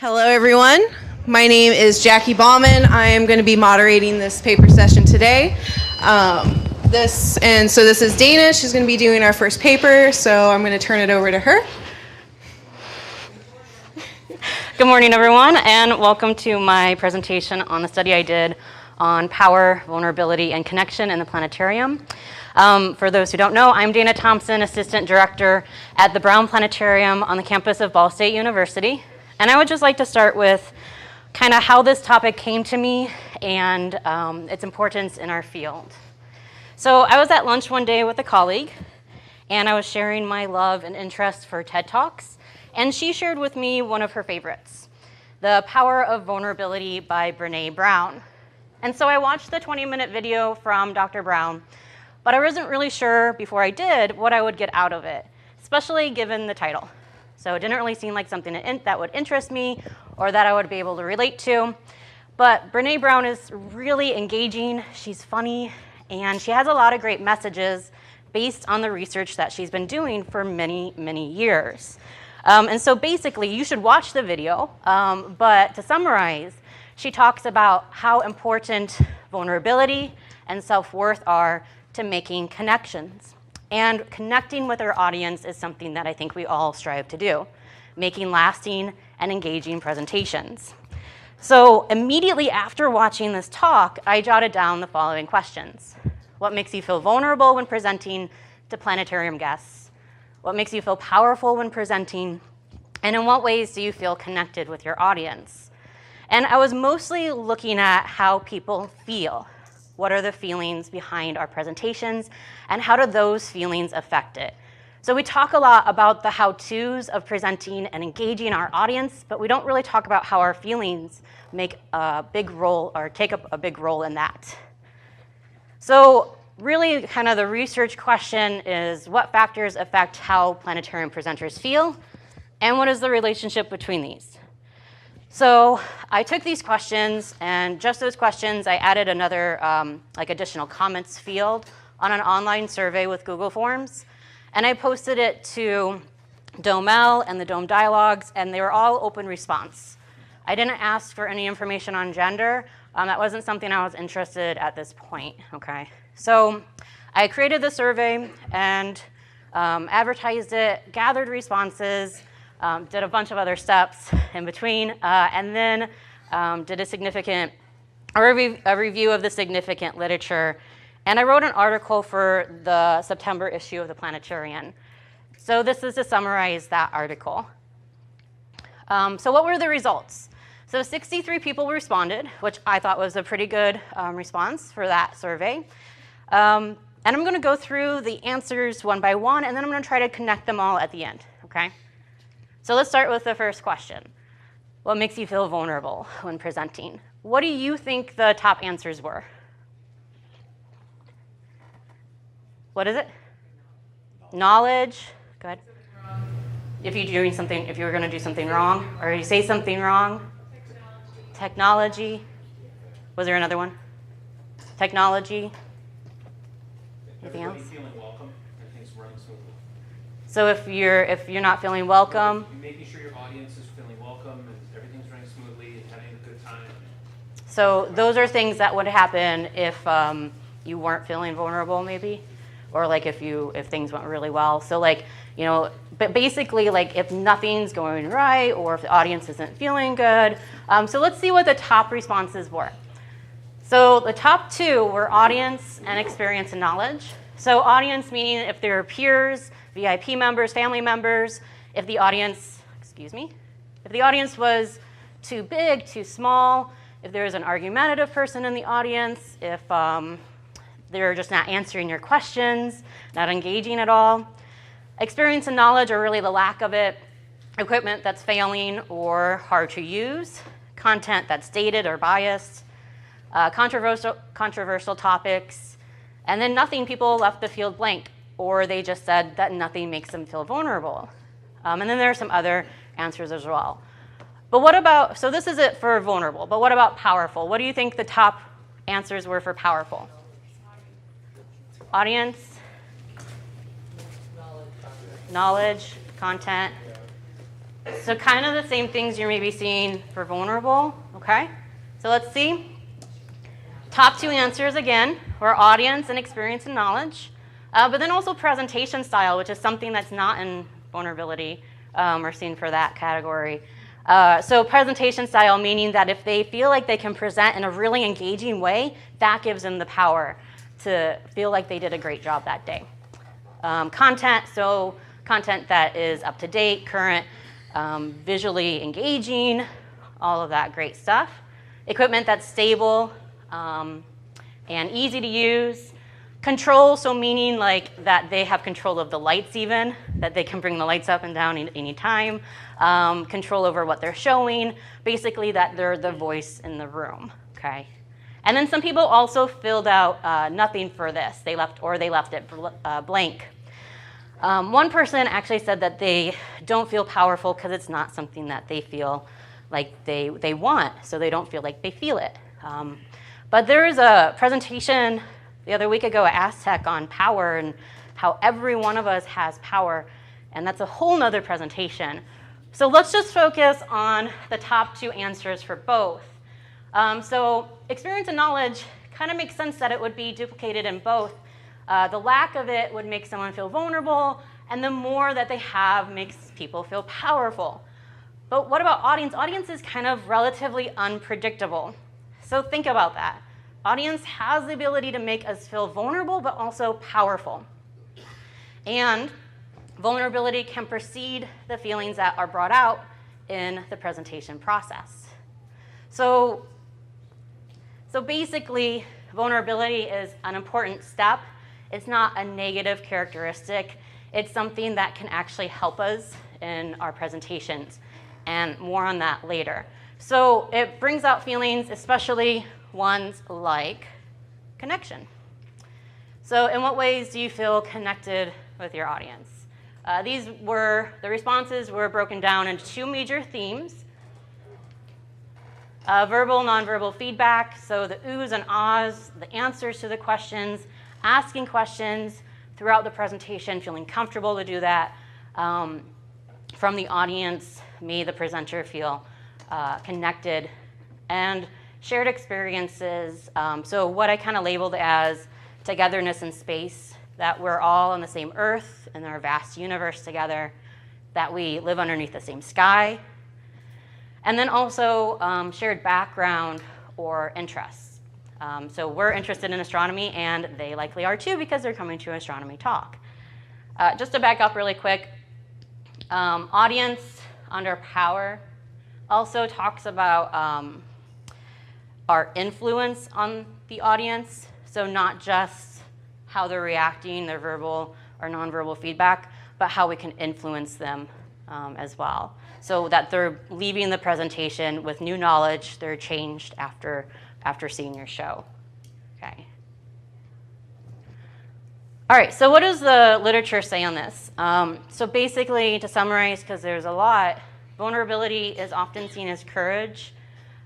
Hello, everyone. My name is Jackie Bauman. I am going to be moderating this paper session today. This is Dana. She's going to be doing our first paper, so I'm going to turn it over to her. Good morning, everyone, and welcome to my presentation on the study I did on power, vulnerability, and connection in the planetarium. For those who don't know, I'm Dana Thompson, Assistant Director at the Brown Planetarium on the campus of Ball State University. And I would just like to start with kind of how this topic came to me and its importance in our field. So I was at lunch one day with a colleague, and I was sharing my love and interest for TED Talks, and she shared with me one of her favorites, The Power of Vulnerability by Brene Brown. And so I watched the 20-minute video from Dr. Brown, but I wasn't really sure before I did what I would get out of it, especially given the title. So it didn't really seem like something that would interest me or that I would be able to relate to. But Brene Brown is really engaging, she's funny, and she has a lot of great messages based on the research that she's been doing for many, many years. And so basically, you should watch the video, but to summarize, she talks about how important vulnerability and self-worth are to making connections. And connecting with our audience is something that I think we all strive to do, making lasting and engaging presentations. So immediately after watching this talk, I jotted down the following questions. What makes you feel vulnerable when presenting to planetarium guests? What makes you feel powerful when presenting? And in what ways do you feel connected with your audience? And I was mostly looking at how people feel. What are the feelings behind our presentations, and how do those feelings affect it? So we talk a lot about the how-tos of presenting and engaging our audience, but we don't really talk about how our feelings make a big role or take up a big role in that. So really kind of the research question is what factors affect how planetarium presenters feel, and what is the relationship between these? So I took these questions, and just those questions, I added another additional comments field on an online survey with Google Forms, and I posted it to DOML and the Dome Dialogues, and they were all open response. I didn't ask for any information on gender. That wasn't something I was interested at this point, okay? So I created the survey and advertised it, gathered responses, did a bunch of other steps in between, and then did a review of the significant literature. And I wrote an article for the September issue of the Planetarian. So this is to summarize that article. So what were the results? So 63 people responded, which I thought was a pretty good response for that survey. And I'm going to go through the answers one by one, and then I'm going to try to connect them all at the end, okay? So let's start with the first question. What makes you feel vulnerable when presenting? What do you think the top answers were? What is it? Knowledge. Go ahead. If you were going to do something wrong, or you say something wrong. Technology. Was there another one? Technology. Anything else? Feeling welcome and things running smoothly. So if you're not feeling welcome, You're making sure your audience is feeling welcome and everything's running smoothly and having a good time. so those are things that would happen if you weren't feeling vulnerable, maybe, or like if things went really well. So but basically if nothing's going right or if the audience isn't feeling good. So let's see what the top responses were. So the top two were audience and experience and knowledge. So audience meaning if they're peers, VIP members, family members, if the audience was too big, too small, if there was an argumentative person in the audience, if they're just not answering your questions, not engaging at all. Experience and knowledge are really the lack of it, equipment that's failing or hard to use, content that's dated or biased, controversial topics, and then nothing, people left the field blank, or they just said that nothing makes them feel vulnerable. And then there are some other answers as well. But what about, so this is it for vulnerable, but what about powerful? What do you think the top answers were for powerful? Audience? Knowledge, content. So kind of the same things you're maybe seeing for vulnerable, okay? So let's see. Top 2 answers again were audience and experience and knowledge, but then also presentation style, which is something that's not in vulnerability or seen for that category. So presentation style, meaning that if they feel like they can present in a really engaging way, that gives them the power to feel like they did a great job that day. Content, so content that is up to date, current, visually engaging, all of that great stuff. Equipment that's stable and easy to use. Control, so meaning like that they have control of the lights even, that they can bring the lights up and down any time. Control over what they're showing, basically that they're the voice in the room, okay? And then some people also filled out nothing for this. They left it blank. One person actually said that they don't feel powerful because it's not something that they feel like they want, so they don't feel like they feel it. But there is a presentation the other week ago at Aztec on power and how every one of us has power, and that's a whole nother presentation. So let's just focus on the top 2 answers for both. So experience and knowledge kind of makes sense that it would be duplicated in both. The lack of it would make someone feel vulnerable, and the more that they have makes people feel powerful. But what about audience? Audience is kind of relatively unpredictable. So think about that. Audience has the ability to make us feel vulnerable, but also powerful. And vulnerability can precede the feelings that are brought out in the presentation process. So basically, vulnerability is an important step. It's not a negative characteristic. It's something that can actually help us in our presentations, and more on that later. So it brings out feelings, especially ones like connection. So in what ways do you feel connected with your audience? The responses were broken down into 2 major themes. Verbal, nonverbal feedback, so the oohs and ahs, the answers to the questions, asking questions throughout the presentation, feeling comfortable to do that from the audience, made the presenter feel connected, and shared experiences, so what I kind of labeled as togetherness in space, that we're all on the same earth in our vast universe together, that we live underneath the same sky, and then also shared background or interests. So we're interested in astronomy, and they likely are too because they're coming to an astronomy talk. Just to back up really quick, audience under power also talks about our influence on the audience, so not just how they're reacting, their verbal or nonverbal feedback, but how we can influence them as well. So that they're leaving the presentation with new knowledge, they're changed after seeing your show. Okay. All right, so what does the literature say on this? So basically, to summarize, because there's a lot, vulnerability is often seen as courage.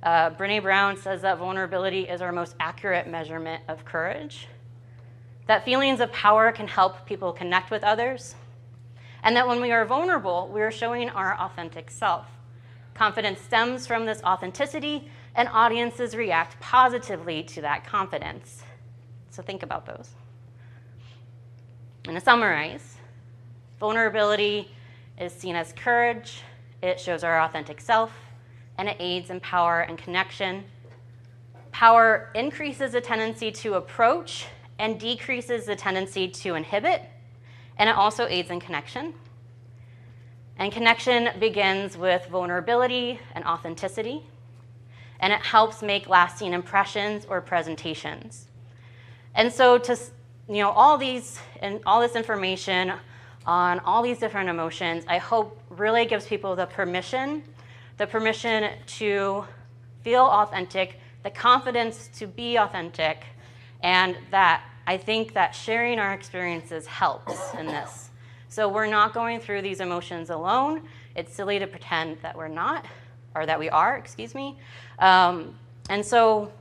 Brené Brown says that vulnerability is our most accurate measurement of courage, that feelings of power can help people connect with others, and that when we are vulnerable, we are showing our authentic self. Confidence stems from this authenticity, and audiences react positively to that confidence. So think about those. And to summarize, vulnerability is seen as courage, it shows our authentic self, and it aids in power and connection. Power increases the tendency to approach and decreases the tendency to inhibit, and it also aids in connection. And connection begins with vulnerability and authenticity, and it helps make lasting impressions or presentations. And so all this information on all these different emotions, I hope really gives people the permission to feel authentic, the confidence to be authentic, and that I think that sharing our experiences helps in this. So we're not going through these emotions alone. It's silly to pretend that we're not, or that we are, excuse me. And so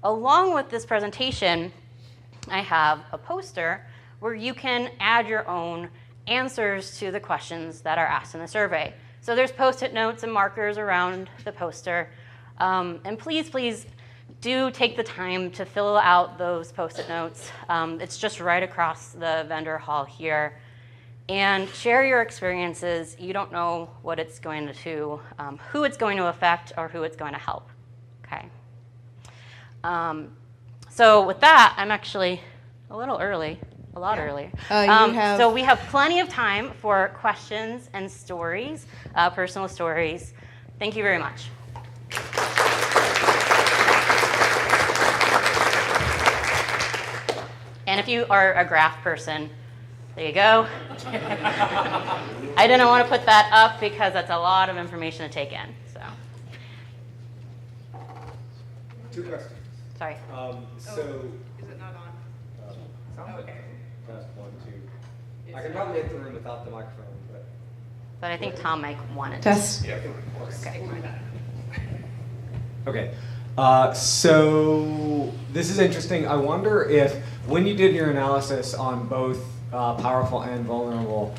along with this presentation, I have a poster where you can add your own answers to the questions that are asked in the survey. So there's Post-it notes and markers around the poster. And please do take the time to fill out those Post-it notes. It's just right across the vendor hall here. And share your experiences. You don't know what it's going to, who it's going to affect or who it's going to help. Okay. So with that, I'm actually a little early, a lot earlier. So we have plenty of time for questions and stories, personal stories. Thank you very much. And if you are a graph person, there you go. I didn't want to put that up because that's a lot of information to take in. So. 2 questions. Sorry. Is it not on? Okay. Test 1, 2. I can probably get the room without the microphone, But I think Tom might want it. Test. yeah. Okay. Okay. So this is interesting. I wonder if when you did your analysis on both powerful and vulnerable,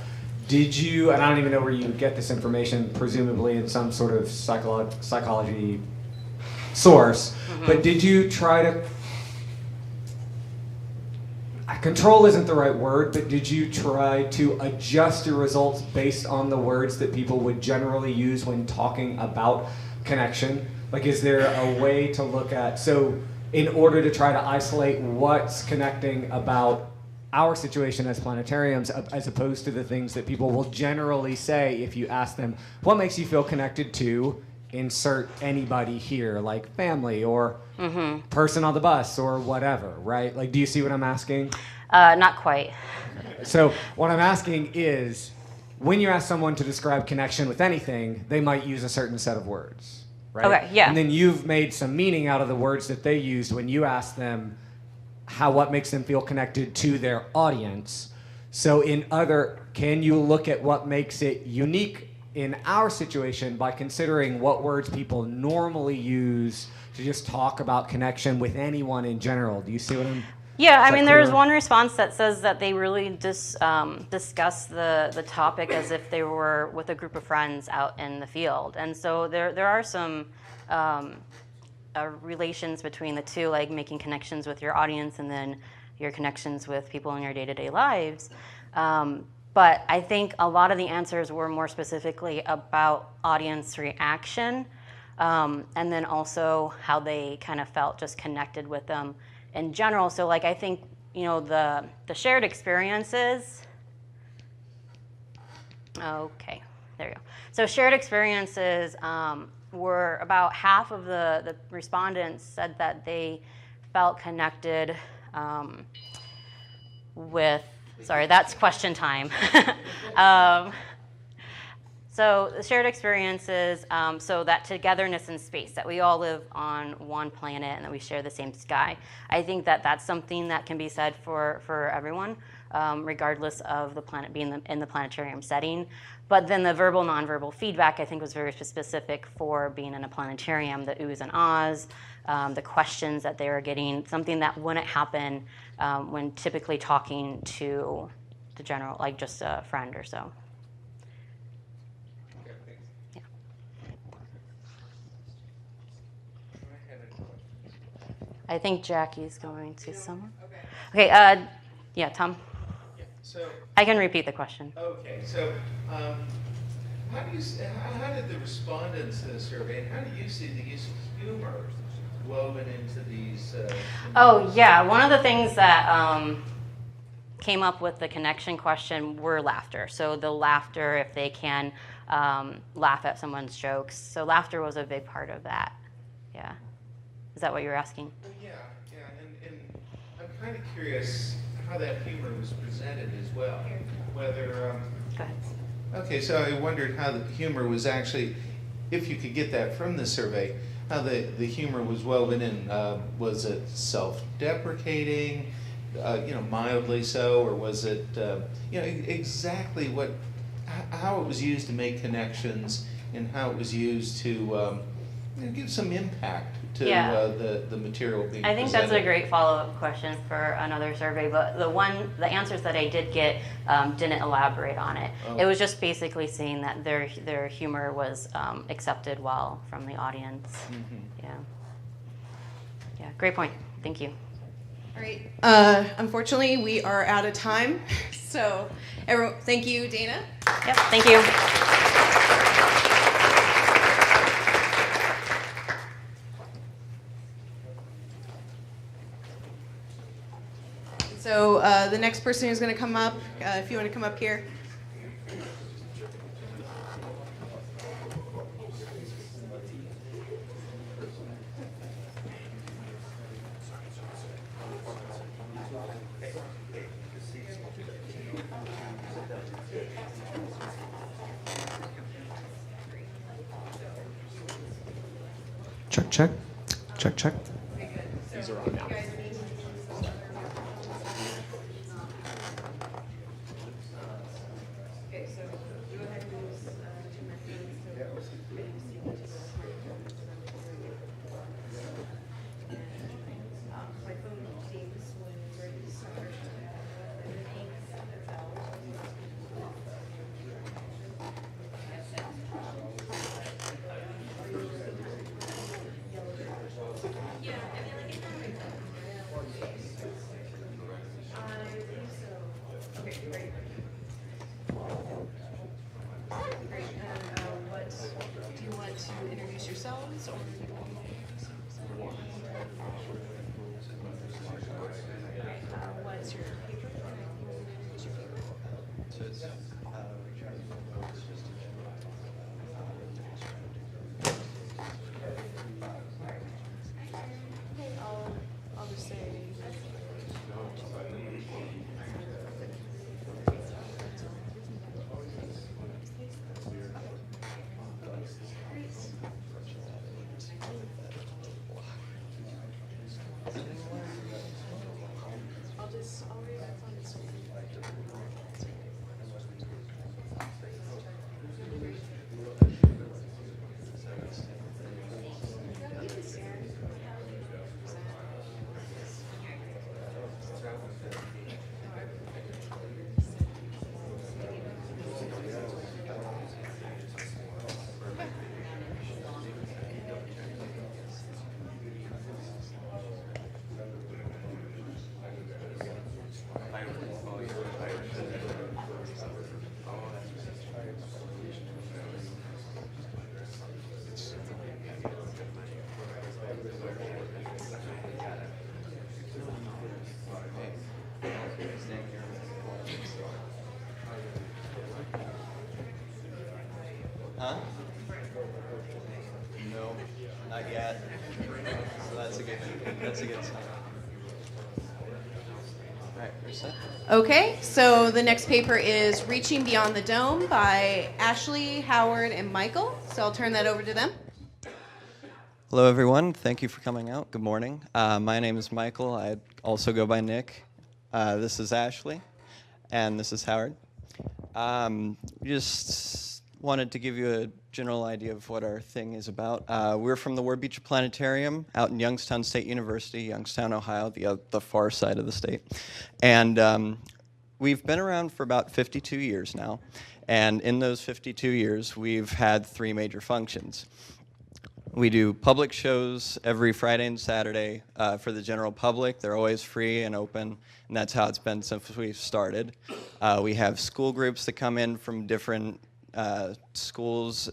did you, and I don't even know where you get this information, presumably in some sort of psychology source, but did you try to, control isn't the right word, but did you try to adjust your results based on the words that people would generally use when talking about connection? Like, is there a way to look at, so in order to try to isolate what's connecting about our situation as planetariums as opposed to the things that people will generally say if you ask them, what makes you feel connected to, insert anybody here, like family or person on the bus or whatever, right? Like, do you see what I'm asking? Not quite. So what I'm asking is, when you ask someone to describe connection with anything, they might use a certain set of words, right? Okay, yeah. And then you've made some meaning out of the words that they used when you ask them what makes them feel connected to their audience. So can you look at what makes it unique in our situation by considering what words people normally use to just talk about connection with anyone in general? Do you see what I'm... Yeah, I mean, there's one response that says that they really discuss the topic as if they were with a group of friends out in the field. And so there are some relations between the two, like making connections with your audience and then your connections with people in your day-to-day lives. But I think a lot of the answers were more specifically about audience reaction, and then also how they kind of felt just connected with them in general. So like, I think, the shared experiences, okay, there you go. So shared experiences were about half of the respondents said that they felt connected with, sorry, that's question time. So the shared experiences, so that togetherness in space, that we all live on one planet and that we share the same sky. I think that that's something that can be said for everyone, regardless of the planet being in the planetarium setting. But then the verbal, nonverbal feedback, I think, was very specific for being in a planetarium, the oohs and ahs, the questions that they were getting, something that wouldn't happen when typically talking to the general, like just a friend or so. I think Jackie's going to someone. Okay, yeah, Tom. Yeah, so I can repeat the question. okay, so how did the respondents to the survey, and how do you see the use of humor woven into these? Oh yeah, one of the things that came up with the connection question were laughter. So the laughter, if they can laugh at someone's jokes. So laughter was a big part of that. Yeah. Is that what you were asking? Yeah, and I'm kind of curious how that humor was presented as well. Whether, Go ahead. okay, so I wondered how the humor was actually, if you could get that from the survey, how the humor was woven in. Was it self-deprecating, mildly so, or was it, exactly how it was used to make connections and how it was used to give some impact to Yeah. the material being I think presented. that's a great follow-up question for another survey, but the answers that I did get didn't elaborate on it. Oh. It was just basically saying that their humor was accepted well from the audience. Mm-hmm. Yeah, great point. Thank you. All right. Unfortunately, we are out of time. So, everyone, thank you, Dana. Yep, thank you. So, the next person who's going to come up, if you want to come up here. Check, check. Check, check. These are on now. Do you want to introduce yourselves or? What's your paper? What's your paper? So it's, I'll just say. Huh? No, not yet. So that's a good sign. All right, you're set. Okay, so the next paper is Reaching Beyond the Dome by Ashley, Howard, and Michael. So I'll turn that over to them. Hello, everyone. Thank you for coming out. Good morning. My name is Michael. I also go by Nick. This is Ashley, and this is Howard. Just wanted to give you a general idea of what our thing is about. We're from the Ward Beach Planetarium out in Youngstown State University, Youngstown, Ohio, the far side of the state. And we've been around for about 52 years now. And in those 52 years, we've had 3 major functions. We do public shows every Friday and Saturday for the general public. They're always free and open, and that's how it's been since we started. We have school groups that come in from different schools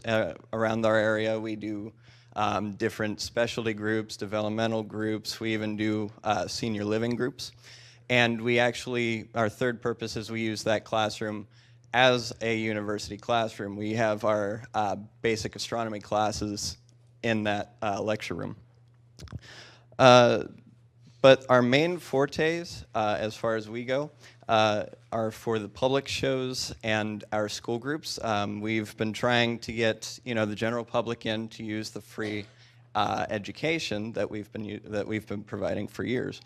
around our area. We do different specialty groups, developmental groups. We even do senior living groups. And we actually, our third purpose is we use that classroom as a university classroom. We have our basic astronomy classes in that lecture room. But our main fortes, as far as we go, are for the public shows and our school groups. We've been trying to get the general public in to use the free education that we've been providing for years.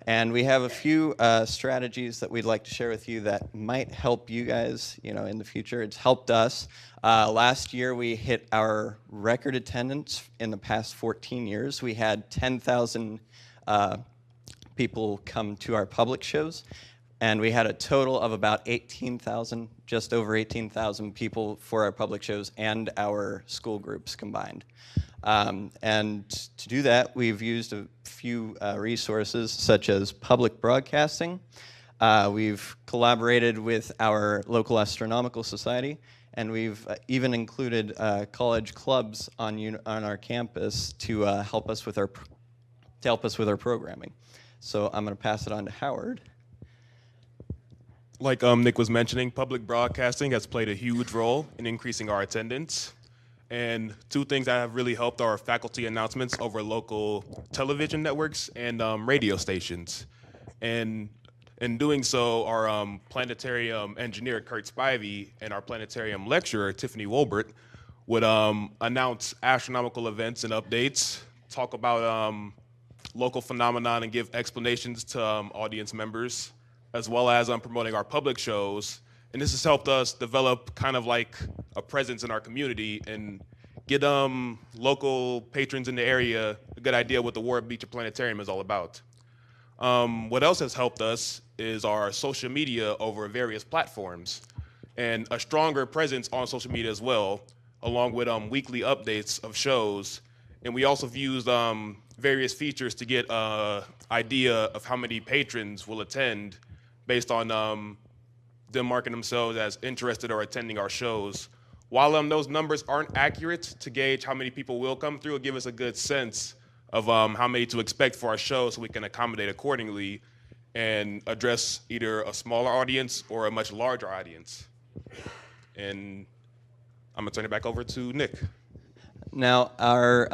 And we have a few strategies that we'd like to share with you that might help you guys, in the future. It's helped us. Last year we hit our record attendance in the past 14 years. We had 10,000 people come to our public shows, and we had a total of about 18,000, just over 18,000 people for our public shows and our school groups combined. And to do that, we've used a few resources such as public broadcasting. We've collaborated with our local astronomical society, and we've even included college clubs on our campus to help us with our programming. So I'm going to pass it on to Howard. Like Nick was mentioning, public broadcasting has played a huge role in increasing our attendance. And two things that have really helped are faculty announcements over local television networks and radio stations. And in doing so, our planetarium engineer, Kurt Spivey, and our planetarium lecturer, Tiffany Wolbert, would announce astronomical events and updates, talk about local phenomenon and give explanations to audience members, as well as promoting our public shows. And this has helped us develop kind of like a presence in our community and get local patrons in the area a good idea what the Ward Beecher Planetarium is all about. What else has helped us is our social media over various platforms and a stronger presence on social media as well, along with weekly updates of shows. And we also have used various features to get an idea of how many patrons will attend based on them marking themselves as interested or attending our shows. While those numbers aren't accurate to gauge how many people will come through, it'll give us a good sense of how many to expect for our show so we can accommodate accordingly and address either a smaller audience or a much larger audience. And I'm gonna turn it back over to Nick. Now, our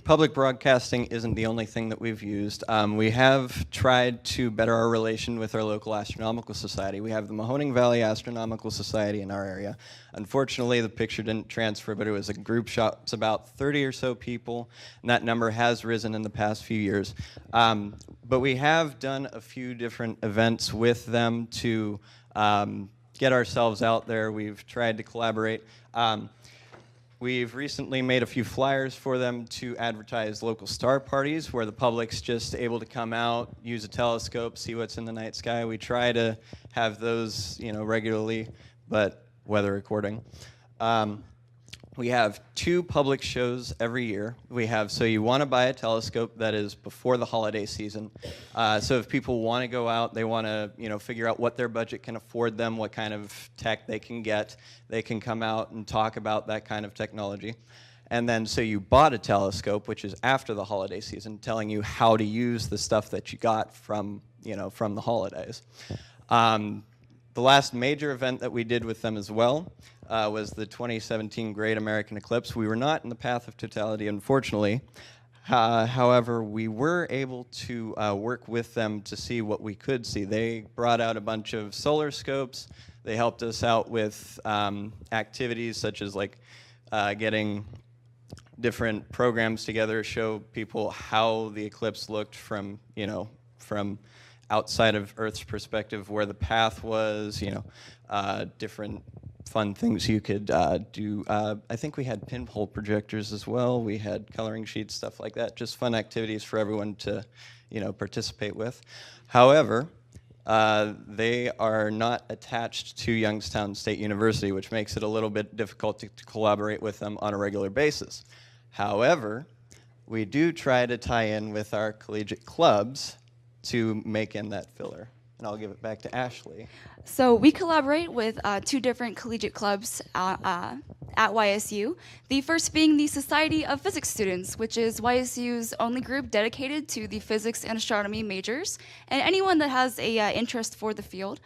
public broadcasting isn't the only thing that we've used. We have tried to better our relation with our local astronomical society. We have the Mahoning Valley Astronomical Society in our area. Unfortunately, the picture didn't transfer, but it was a group shop. It's about 30 or so people, and that number has risen in the past few years. But we have done a few different events with them to get ourselves out there. We've tried to collaborate. We've recently made a few flyers for them to advertise local star parties where the public's just able to come out, use a telescope, see what's in the night sky. We try to have those, regularly, but weather according. We have 2 public shows every year. We have So You Want to Buy a Telescope, that is before the holiday season. So if people want to go out, they want to figure out what their budget can afford them, what kind of tech they can get, they can come out and talk about that kind of technology. And then So You Bought a Telescope, which is after the holiday season, telling you how to use the stuff that you got from the holidays. The last major event that we did with them as well was the 2017 Great American Eclipse. We were not in the path of totality, unfortunately. However, we were able to work with them to see what we could see. They brought out a bunch of solar scopes. They helped us out with activities such as getting different programs together to show people how the eclipse looked from outside of Earth's perspective, where the path was, different fun things you could do. I think we had pinhole projectors as well. We had coloring sheets, stuff like that. Just fun activities for everyone to, participate with. However, they are not attached to Youngstown State University, which makes it a little bit difficult to collaborate with them on a regular basis. However, we do try to tie in with our collegiate clubs to make in that filler. And I'll give it back to Ashley. So we collaborate with 2 different collegiate clubs at YSU. The first being the Society of Physics Students, which is YSU's only group dedicated to the physics and astronomy majors, and anyone that has a interest for the field.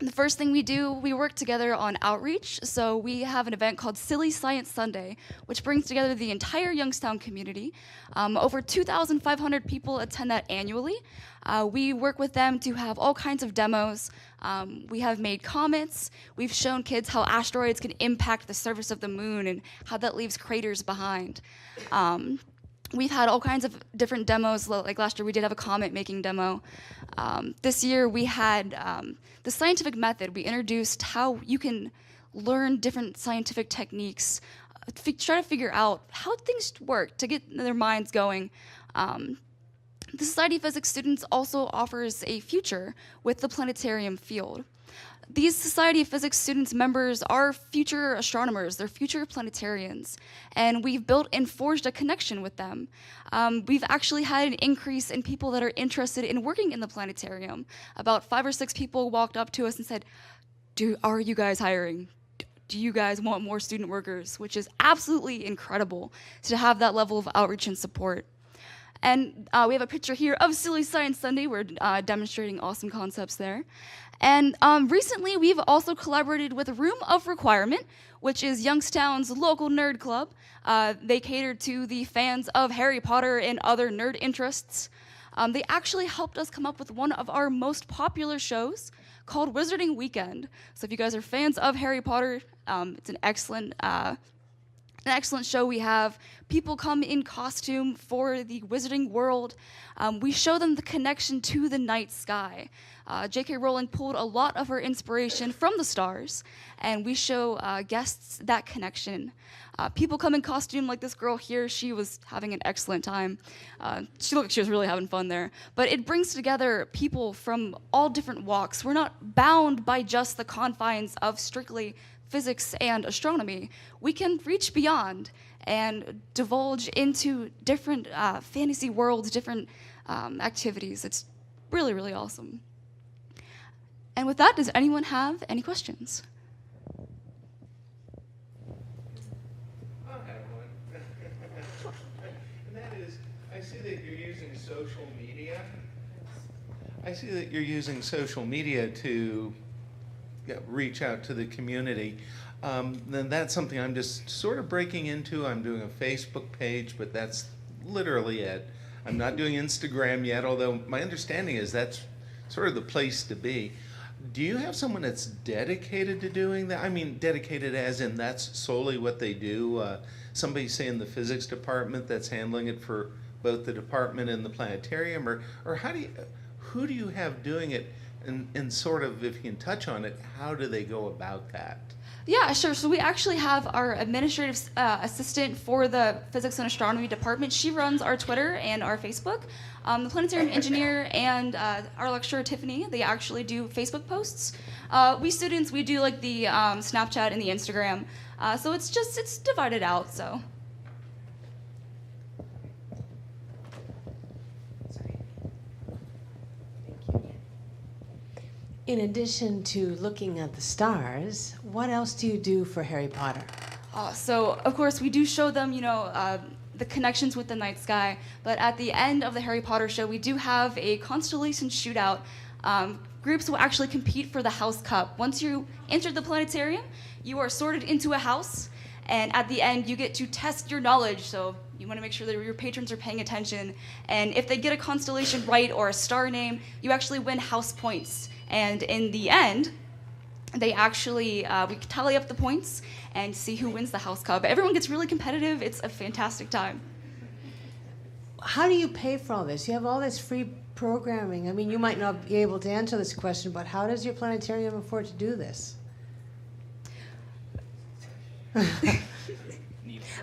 The first thing we do, we work together on outreach. So we have an event called Silly Science Sunday, which brings together the entire Youngstown community. Over 2,500 people attend that annually. We work with them to have all kinds of demos. We have made comets. We've shown kids how asteroids can impact the surface of the moon and how that leaves craters behind. We've had all kinds of different demos. Like last year, we did have a comet making demo. This year, we had the scientific method. We introduced how you can learn different scientific techniques, try to figure out how things work to get their minds going. The Society of Physics students also offers a future with the planetarium field. These Society of Physics students members are future astronomers, they're future planetarians, and we've built and forged a connection with them. We've actually had an increase in people that are interested in working in the planetarium. About 5 or 6 people walked up to us and said, are you guys hiring? Do you guys want more student workers? Which is absolutely incredible to have that level of outreach and support. And we have a picture here of Silly Science Sunday. We're demonstrating awesome concepts there. And recently, we've also collaborated with Room of Requirement, which is Youngstown's local nerd club. They cater to the fans of Harry Potter and other nerd interests. They actually helped us come up with one of our most popular shows called Wizarding Weekend. So if you guys are fans of Harry Potter, it's an excellent show. We have people come in costume for the wizarding world. We show them the connection to the night sky. J.K. Rowling pulled a lot of her inspiration from the stars, and we show guests that connection. People come in costume like this girl here. She was having an excellent time. She looked like she was really having fun there. But it brings together people from all different walks. We're not bound by just the confines of strictly physics and astronomy. We can reach beyond and divulge into different fantasy worlds, different activities. It's really, really awesome. And with that, does anyone have any questions? I have one. And that is, I see that you're using social media. I see that you're using social media to reach out to the community. Then that's something I'm just sort of breaking into. I'm doing a Facebook page, but that's literally it. I'm not doing Instagram yet, although my understanding is that's sort of the place to be. Do you have someone that's dedicated to doing that? I mean, dedicated as in that's solely what they do? Somebody, say, in the physics department that's handling it for both the department and the planetarium? Or who do you have doing it? And sort of, if you can touch on it, how do they go about that? Yeah, sure. So we actually have our administrative assistant for the physics and astronomy department. She runs our Twitter and our Facebook. The planetarium engineer and our lecturer, Tiffany, they actually do Facebook posts. We students, we do like the Snapchat and the Instagram. So it's divided out, so. In addition to looking at the stars, what else do you do for Harry Potter? So, of course, we do show them, the connections with the night sky. But at the end of the Harry Potter show, we do have a constellation shootout. Groups will actually compete for the House Cup. Once you enter the planetarium, you are sorted into a house. And at the end, you get to test your knowledge. So you want to make sure that your patrons are paying attention. And if they get a constellation right or a star name, you actually win house points. And in the end, they actually, we tally up the points and see who wins the House Cup. Everyone gets really competitive. It's a fantastic time. How do you pay for all this? You have all this free programming. I mean, you might not be able to answer this question, but how does your planetarium afford to do this?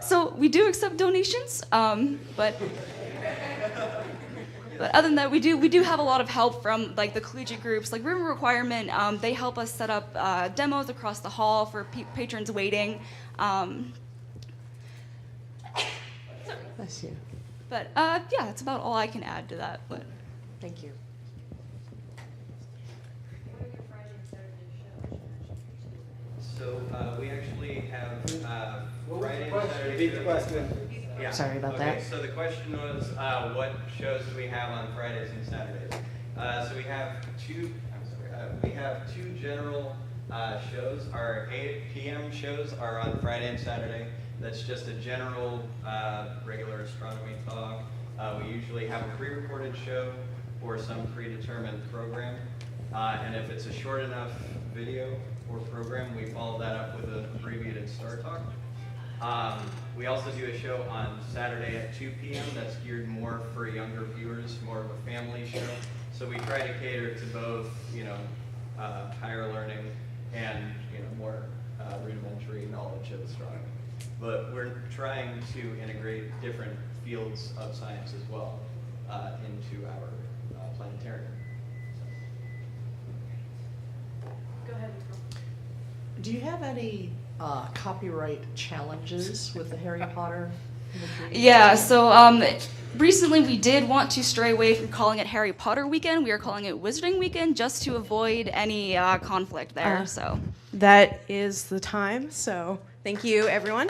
So we do accept donations, but other than that, we do have a lot of help from like the collegiate groups, like Room Requirement. They help us set up demos across the hall for patrons waiting. Bless you. But yeah, that's about all I can add to that. But Thank you. So we actually have Friday and Saturday. Repeat the question. Yeah. Sorry about Okay, that. so the question was, what shows do we have on Fridays and Saturdays? So we have two. I'm sorry. We have two general shows. Our 8 p.m. shows are on Friday and Saturday. That's just a general regular astronomy talk. We usually have a pre-recorded show or some predetermined program. And if it's a short enough video or program, we follow that up with an abbreviated star talk. We also do a show on Saturday at 2 p.m. that's geared more for younger viewers, more of a family show. So we try to cater to both, higher learning and more rudimentary knowledge of astronomy. But we're trying to integrate different fields of science as well into our planetarium. Go ahead. Do you have any copyright challenges with the Harry Potter imagery? Yeah, so recently we did want to stray away from calling it Harry Potter Weekend. We are calling it Wizarding Weekend just to avoid any conflict there. So That is the time, so thank you, everyone.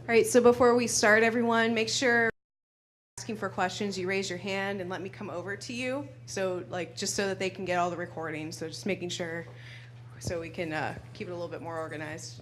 All right, so before we start, everyone, make sure asking for questions, you raise your hand and let me come over to you. So, just so that they can get all the recordings. So just making sure so we can keep it a little bit more organized.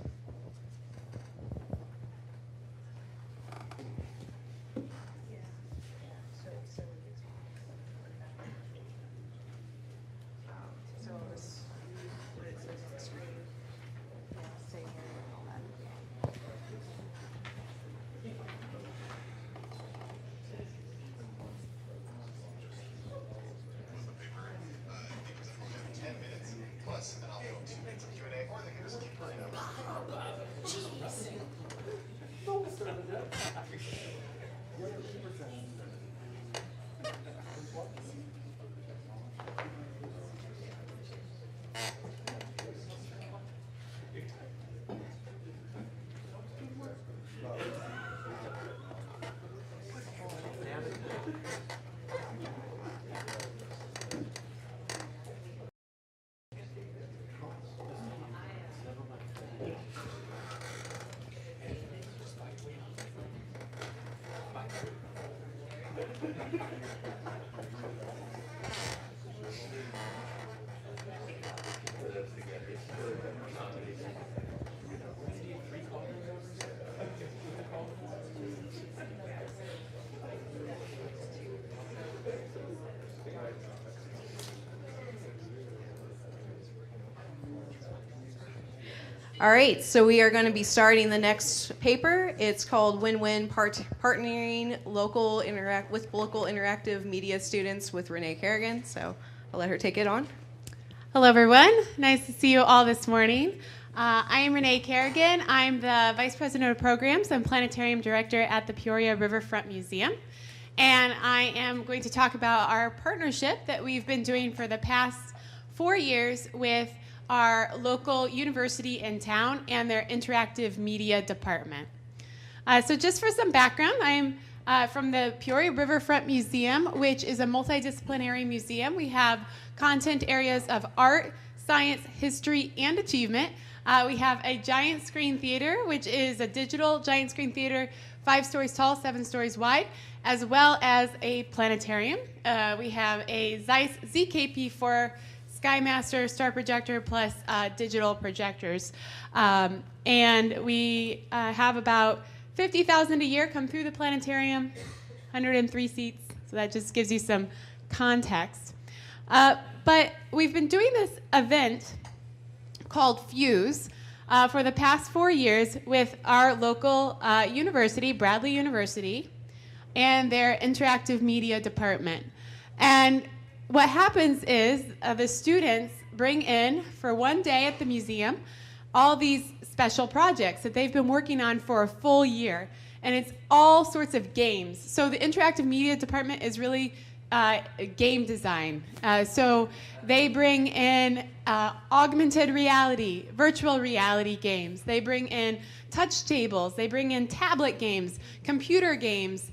All right, so we are going to be starting the next paper. It's called Win-Win Partnering with Local Interactive Media Students with Renee Kerrigan. So I'll let her take it on. Hello, everyone. Nice to see you all this morning. I am Renee Kerrigan. I'm the Vice President of Programs and Planetarium Director at the Peoria Riverfront Museum. And I am going to talk about our partnership that we've been doing for the past 4 years with our local university in town and their interactive media department. So just for some background, I'm from the Peoria Riverfront Museum, which is a multidisciplinary museum. We have content areas of art, science, history, and achievement. We have a giant screen theater, which is a digital giant screen theater, 5 stories tall, 7 stories wide, as well as a planetarium. We have a Zeiss ZKP4 SkyMaster star projector plus digital projectors. And we have about 50,000 a year come through the planetarium, 103 seats, so that just gives you some context. But we've been doing this event called Fuse for the past 4 years with our local university, Bradley University, and their interactive media department. And what happens is the students bring in for one day at the museum all these special projects that they've been working on for a full year. And it's all sorts of games. So the interactive media department is really game design. So they bring in augmented reality, virtual reality games. They bring in touch tables. They bring in tablet games, computer games.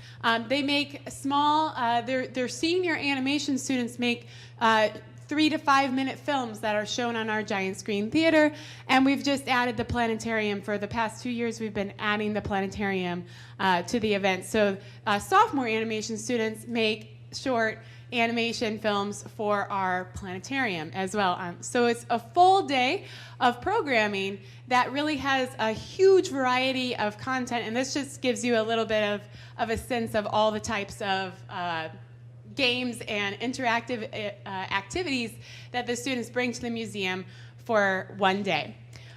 They make small, their senior animation students make 3 to 5 minute films that are shown on our giant screen theater. And we've just added the planetarium. For the past 2 years, we've been adding the planetarium to the event. So sophomore animation students make short animation films for our planetarium as well. So it's a full day of programming that really has a huge variety of content, and this just gives you a little bit of a sense of all the types of games and interactive activities that the students bring to the museum for one day.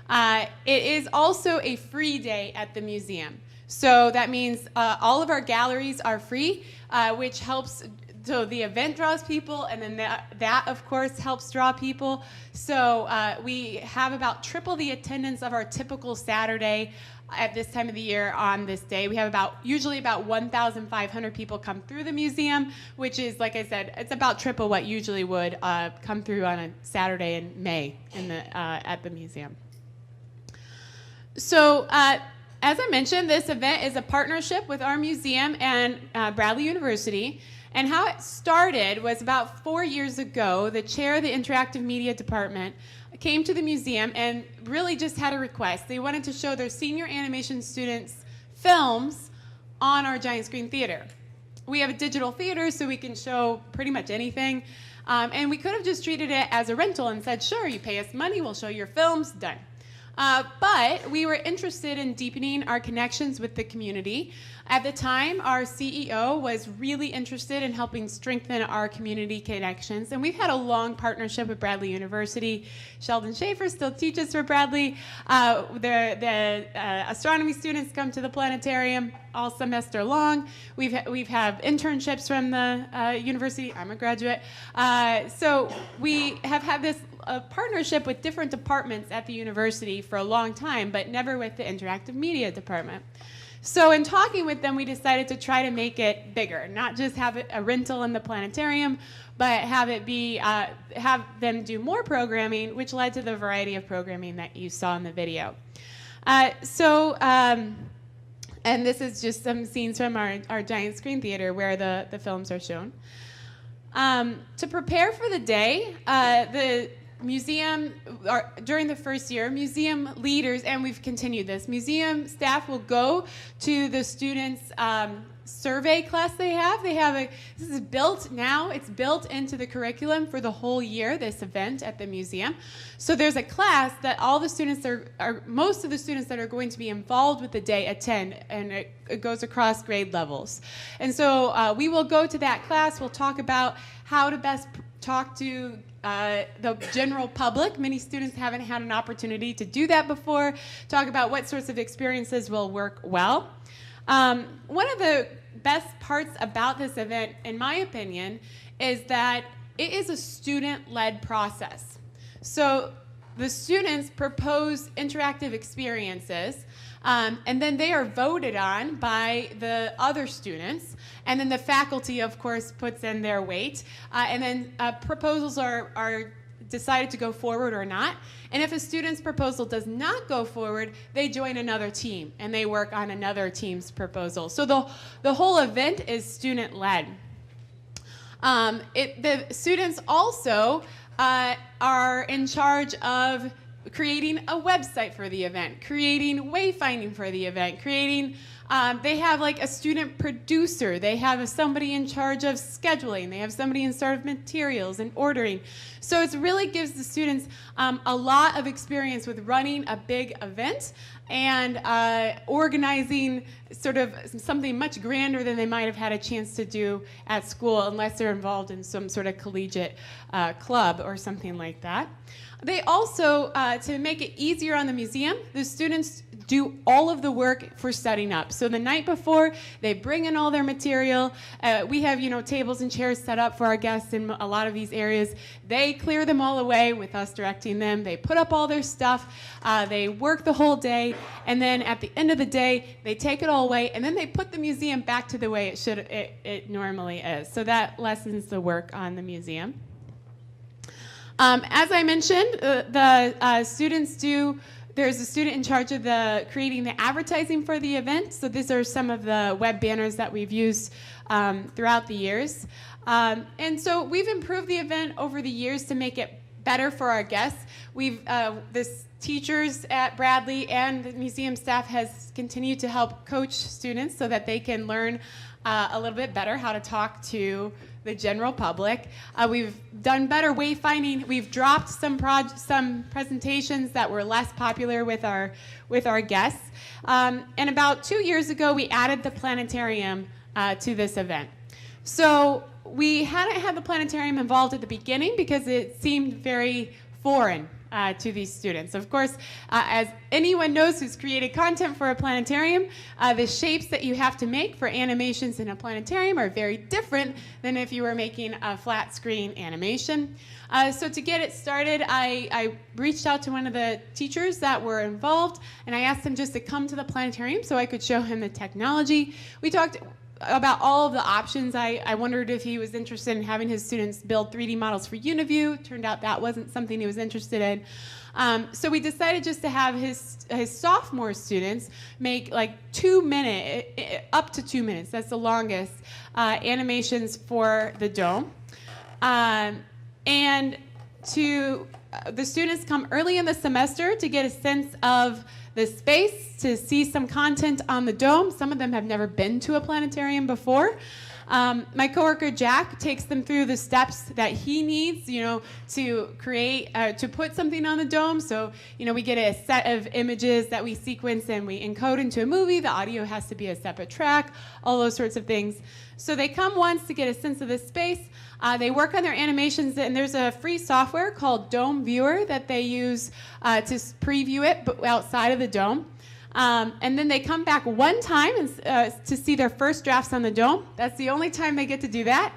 It is also a free day at the museum. So that means all of our galleries are free, which helps. So the event draws people, and then that of course helps draw people. So we have about triple the attendance of our typical Saturday at this time of the year on this day. We have usually about 1,500 people come through the museum, which is, like I said, it's about triple what usually would come through on a Saturday in May at the museum. So as I mentioned, this event is a partnership with our museum and Bradley University. And how it started was about 4 years ago. The chair of the interactive media department came to the museum and really just had a request. They wanted to show their senior animation students films on our giant screen theater. We have a digital theater, so we can show pretty much anything. And we could have just treated it as a rental and said, sure, you pay us money, we'll show your films, done. But we were interested in deepening our connections with the community. At the time, our CEO was really interested in helping strengthen our community connections, and we've had a long partnership with Bradley University. Sheldon Schaefer still teaches for Bradley. The astronomy students come to the planetarium all semester long. We've had internships from the university. I'm a graduate. So we have had this partnership with different departments at the university for a long time, but never with the interactive media department. So in talking with them, we decided to try to make it bigger, not just have it a rental in the planetarium, but have it be have them do more programming, which led to the variety of programming that you saw in the video. And this is just some scenes from our giant screen theater where the films are shown. To prepare for the day, the museum, during the first year, museum leaders, and we've continued this, museum staff will go to the students' survey class they have. This is built now, it's built into the curriculum for the whole year, this event at the museum. So there's a class that all the students most of the students that are going to be involved with the day attend, and it goes across grade levels. And so we will go to that class, we'll talk about how to best talk to the general public. Many students haven't had an opportunity to do that before. Talk about what sorts of experiences will work well. One of the best parts about this event, in my opinion, is that it is a student-led process. So the students propose interactive experiences, and then they are voted on by the other students, and then the faculty, of course, puts in their weight, and then proposals are decided to go forward or not. And if a student's proposal does not go forward, they join another team, and they work on another team's proposal. So the whole event is student-led. The students also are in charge of creating a website for the event, creating wayfinding for the event, creating They have like a student producer. They have somebody in charge of scheduling. They have somebody in charge of materials and ordering. So it really gives the students a lot of experience with running a big event and organizing sort of something much grander than they might have had a chance to do at school unless they're involved in some sort of collegiate club or something like that. They also, to make it easier on the museum, the students do all of the work for setting up. So the night before, they bring in all their material. We have, tables and chairs set up for our guests in a lot of these areas. They clear them all away with us directing them. They put up all their stuff. They work the whole day. And then at the end of the day, they take it all away. And then they put the museum back to the way it normally is. So that lessens the work on the museum. As I mentioned, the students there's a student in charge of creating the advertising for the event. So these are some of the web banners that we've used throughout the years. And so we've improved the event over the years to make it better for our guests. The teachers at Bradley and the museum staff has continued to help coach students so that they can learn a little bit better how to talk to the general public. We've done better wayfinding. We've dropped some presentations that were less popular with our guests. And about 2 years ago, we added the planetarium to this event. So we hadn't had the planetarium involved at the beginning because it seemed very foreign to these students. Of course, as anyone knows who's created content for a planetarium, the shapes that you have to make for animations in a planetarium are very different than if you were making a flat screen animation. So to get it started, I reached out to one of the teachers that were involved, and I asked him just to come to the planetarium so I could show him the technology. We talked about all of the options. I wondered if he was interested in having his students build 3D models for UniView. Turned out that wasn't something he was interested in. So we decided just to have his sophomore students make like up to 2 minutes, that's the longest, animations for the dome. And the students come early in the semester to get a sense of the space, to see some content on the dome. Some of them have never been to a planetarium before. My coworker Jack takes them through the steps that he needs, to create, to put something on the dome. So, we get a set of images that we sequence and we encode into a movie. The audio has to be a separate track, all those sorts of things. So they come once to get a sense of the space. They work on their animations, and there's a free software called Dome Viewer that they use to preview it, but outside of the dome. And then they come back one time to see their first drafts on the dome. That's the only time they get to do that.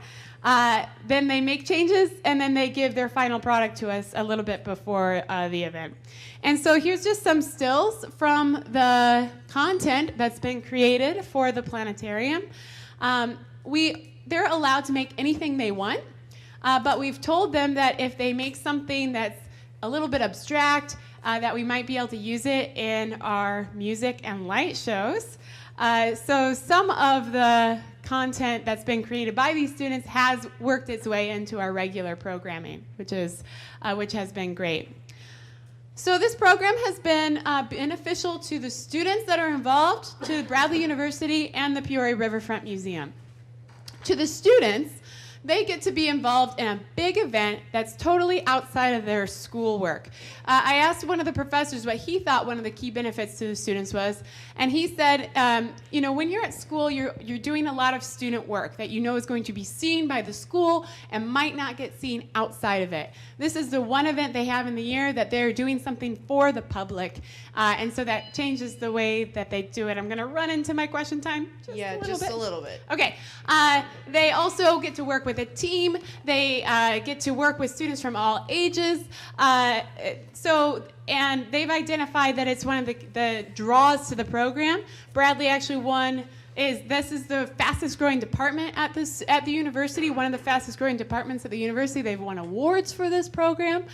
Then they make changes, and then they give their final product to us a little bit before the event. And so here's just some stills from the content that's been created for the planetarium. They're allowed to make anything they want, but we've told them that if they make something that's a little bit abstract, that we might be able to use it in our music and light shows. So some of the content that's been created by these students has worked its way into our regular programming, which has been great. So this program has been beneficial to the students that are involved, to Bradley University and the Peoria Riverfront Museum. To the students, they get to be involved in a big event that's totally outside of their schoolwork. I asked one of the professors what he thought one of the key benefits to the students was, and he said, when you're at school, you're doing a lot of student work that is going to be seen by the school and might not get seen outside of it. This is the one event they have in the year that they're doing something for the public, and so that changes the way that they do it. I'm going to run into my question time just a little bit. Okay. They also get to work with a team. They get to work with students from all ages. And they've identified that it's one of the draws to the program. Bradley actually this is the fastest growing department at the university, one of the fastest growing departments at the university. They've won awards for this program.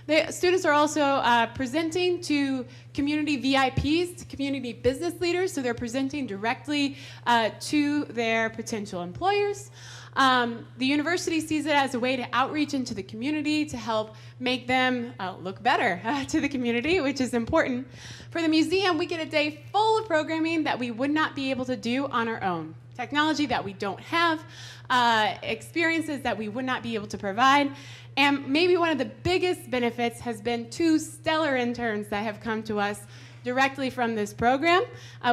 The students are also presenting to community VIPs, to community business leaders, so they're presenting directly to their potential employers. The university sees it as a way to outreach into the community to help make them look better to the community, which is important. For the museum, we get a day full of programming that we would not be able to do on our own. Technology that we don't have, experiences that we would not be able to provide. And maybe one of the biggest benefits has been 2 stellar interns that have come to us directly from this program.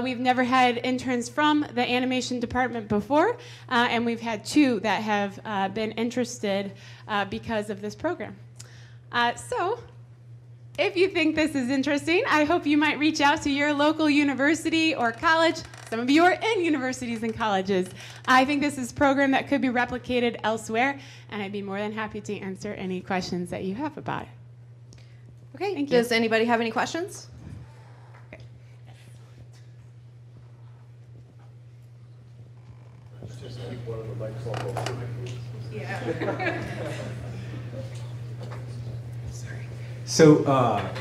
We've never had interns from the animation department before, and we've had 2 that have been interested because of this program. So, if you think this is interesting, I hope you might reach out to your local university or college. Some of you are in universities and colleges. I think this is a program that could be replicated elsewhere, and I'd be more than happy to answer any questions that you have about it. Okay, Thank you. does anybody have any questions? Just keep one of the mics on. Yeah. So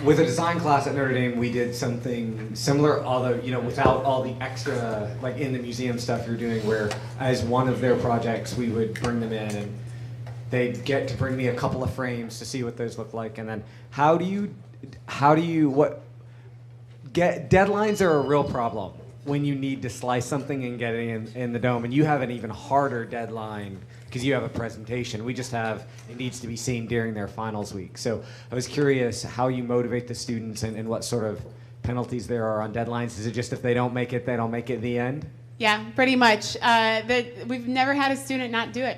with a design class at Notre Dame, we did something similar, although without all the extra like in the museum stuff you're doing, where as one of their projects we would bring them in and they'd get to bring me a couple of frames to see what those look like, and then how do you deadlines are a real problem when you need to slice something and get it in the dome, and you have an even harder deadline because you have a presentation. We just have, it needs to be seen during their finals week. So I was curious how you motivate the students and what sort of penalties there are on deadlines. Is it just if they don't make it, they don't make it at the end? Yeah, pretty much. We've never had a student not do it.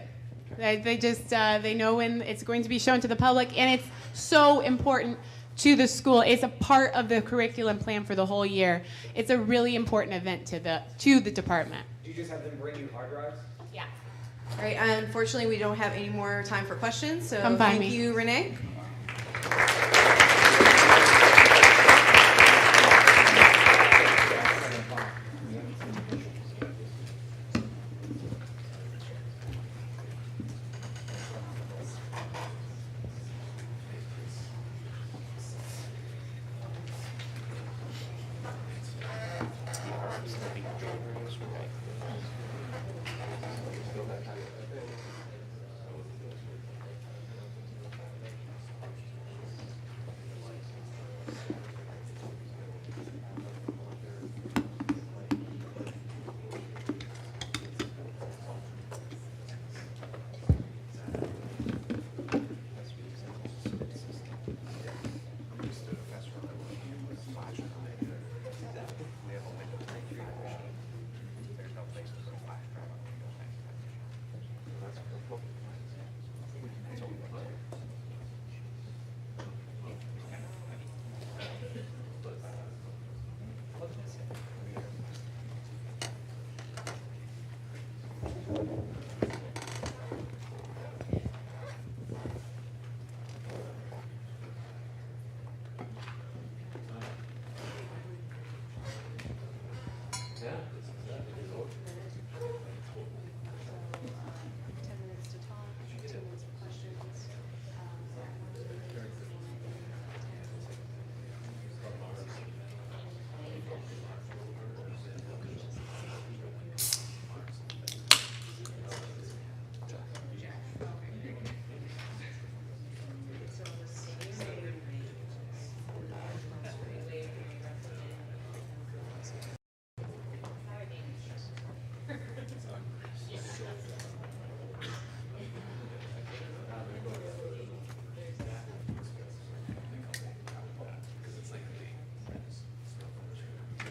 They know when it's going to be shown to the public, and it's so important to the school. It's a part of the curriculum plan for the whole year. It's a really important event to the department. Do you just have them bring you hard drives? Yeah. All right, unfortunately, we don't have any more time for questions, so Come find thank me. you, Renee.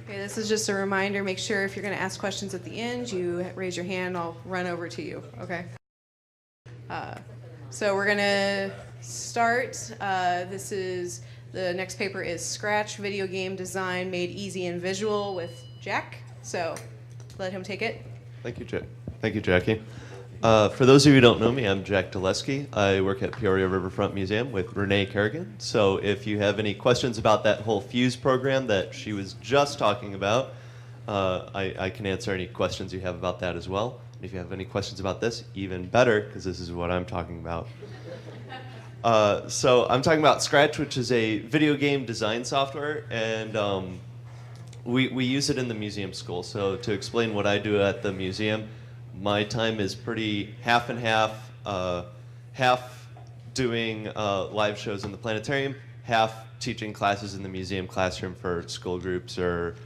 Okay, this is just a reminder. Make sure if you're going to ask questions at the end, you raise your hand. I'll run over to you. Okay. So we're going to start. The next paper is Scratch Video Game Design Made Easy and Visual with Jack. So let him take it. Thank you, Jack. Thank you, Jackie. For those of you who don't know me, I'm Jack Dulesky. I work at Peoria Riverfront Museum with Renee Kerrigan. So if you have any questions about that whole FUSE program that she was just talking about, I can answer any questions you have about that as well. If you have any questions about this, even better, because this is what I'm talking about. So I'm talking about Scratch, which is a video game design software, and we use it in the museum school. So to explain what I do at the museum, My time is pretty half and half, half doing live shows in the planetarium, half teaching classes in the museum classroom for school groups or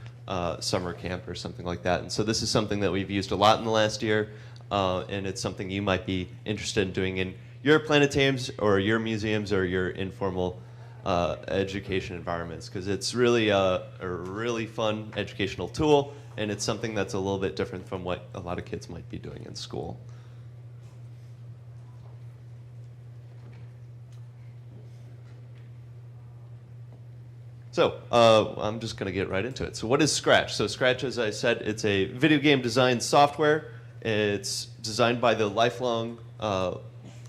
summer camp or something like that. And so this is something that we've used a lot in the last year, and it's something you might be interested in doing in your planetariums or your museums or your informal education environments, because it's really a really fun educational tool, and it's something that's a little bit different from what a lot of kids might be doing in school. So I'm just going to get right into it. So what is Scratch? So Scratch, as I said, it's a video game design software. It's designed by the Lifelong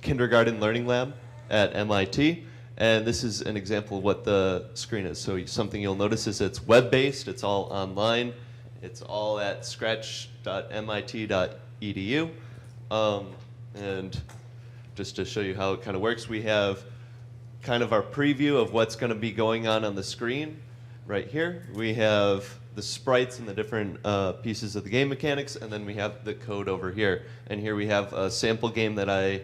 Kindergarten Learning Lab at MIT. And this is an example of what the screen is. So something you'll notice is it's web-based. It's all online. It's all at scratch.mit.edu. And just to show you how it kind of works, we have kind of our preview of what's going to be going on the screen right here. We have the sprites and the different pieces of the game mechanics, and then we have the code over here. And here we have a sample game that I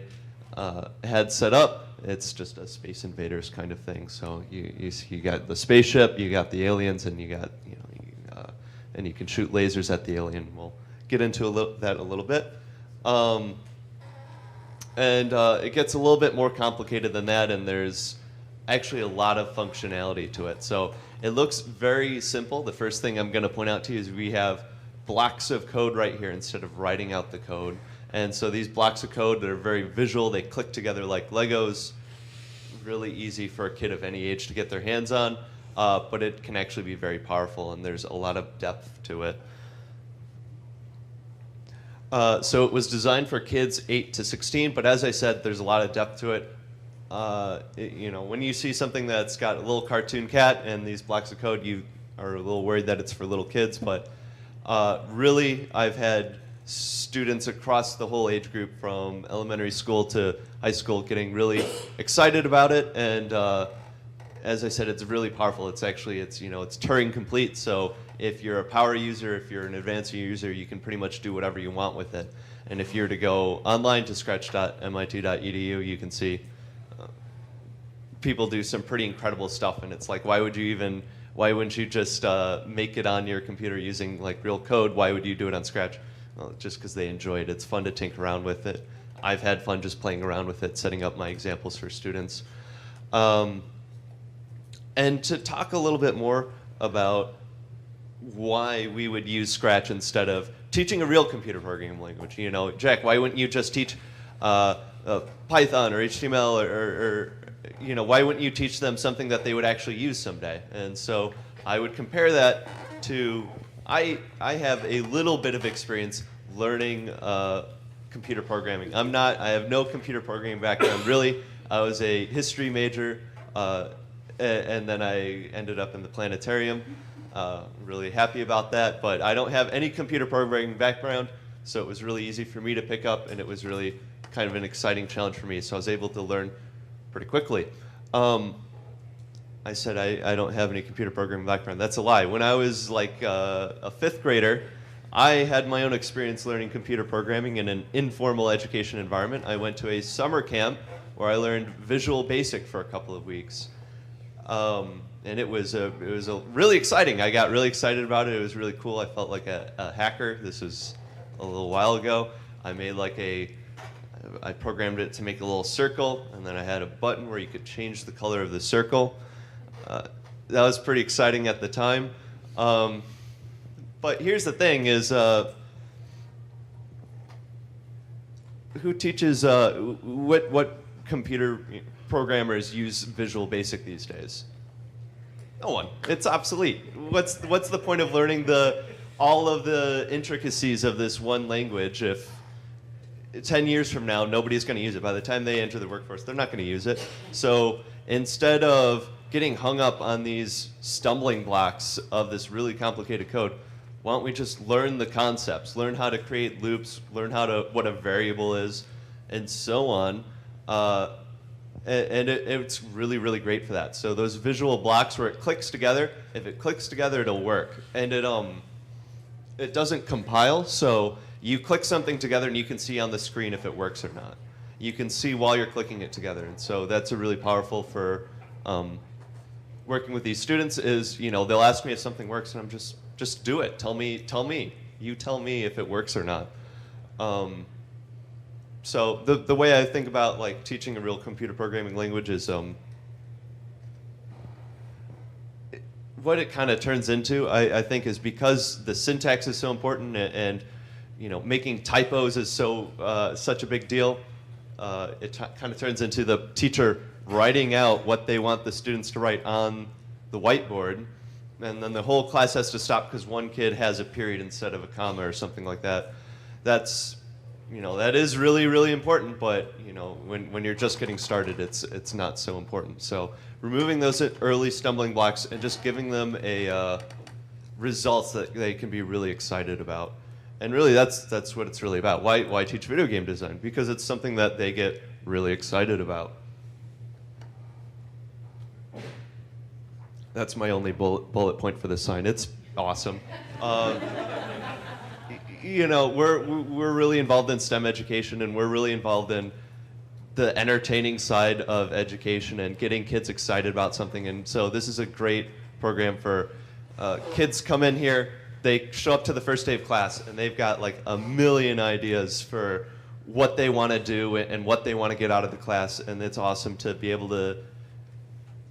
had set up. It's just a Space Invaders kind of thing. So you got the spaceship, you got the aliens, and you got and you can shoot lasers at the alien. We'll get into that a little bit. And it gets a little bit more complicated than that, and there's actually a lot of functionality to it. So it looks very simple. The first thing I'm going to point out to you is we have blocks of code right here instead of writing out the code. And so these blocks of code that are very visual, they click together like Legos. Really easy for a kid of any age to get their hands on, but it can actually be very powerful, and there's a lot of depth to it. So it was designed for kids 8 to 16, but as I said, there's a lot of depth to it. When you see something that's got a little cartoon cat and these blocks of code, you are a little worried that it's for little kids, but really, I've had students across the whole age group from elementary school to high school getting really excited about it, and as I said, it's really powerful. It's Turing complete, so if you're a power user, if you're an advanced user, you can pretty much do whatever you want with it. And if you're to go online to scratch.mit.edu, you can see people do some pretty incredible stuff, and it's like, why wouldn't you just make it on your computer using like real code? Why would you do it on Scratch? Well, just because they enjoy it. It's fun to tinker around with it. I've had fun just playing around with it, setting up my examples for students. And to talk a little bit more about why we would use Scratch instead of teaching a real computer programming language. Jack, why wouldn't you just teach Python or HTML or why wouldn't you teach them something that they would actually use someday? And so I would compare that to, I have a little bit of experience learning computer programming. I have no computer programming background, really. I was a history major, and then I ended up in the planetarium. Really happy about that, but I don't have any computer programming background, so it was really easy for me to pick up, and it was really kind of an exciting challenge for me, so I was able to learn pretty quickly. I said I don't have any computer programming background. That's a lie. When I was like a 5th grader, I had my own experience learning computer programming in an informal education environment. I went to a summer camp where I learned Visual Basic for a couple of weeks. And it was really exciting. I got really excited about it. It was really cool. I felt like a hacker. This was a little while ago. I made I programmed it to make a little circle, and then I had a button where you could change the color of the circle. That was pretty exciting at the time. But here's the thing is, who teaches, what computer programmers use Visual Basic these days? No one. It's obsolete. What's the point of learning all of the intricacies of this one language if 10 years from now nobody's going to use it? By the time they enter the workforce, they're not going to use it. So instead of getting hung up on these stumbling blocks of this really complicated code, why don't we just learn the concepts, learn how to create loops, learn what a variable is, and so on. And it's really, really great for that. So those visual blocks where it clicks together, if it clicks together, it'll work. And it doesn't compile, so you click something together and you can see on the screen if it works or not. You can see while you're clicking it together. And so that's a really powerful for working with these students is, they'll ask me if something works and I'm just do it. Tell me. You tell me if it works or not. So the way I think about like teaching a real computer programming language is what it kind of turns into, I think, is because the syntax is so important and making typos is such a big deal. It kind of turns into the teacher writing out what they want the students to write on the whiteboard, and then the whole class has to stop because one kid has a period instead of a comma or something like that. That is really, really important, but when you're just getting started, it's not so important. So removing those early stumbling blocks and just giving them a results that they can be really excited about. And really, that's what it's really about. Why teach video game design? Because it's something that they get really excited about. That's my only bullet point for this sign. It's awesome. We're really involved in STEM education, and we're really involved in the entertaining side of education and getting kids excited about something. And so this is a great program for kids come in here. They show up to the first day of class, and they've got like a million ideas for what they want to do and what they want to get out of the class. And it's awesome to be able to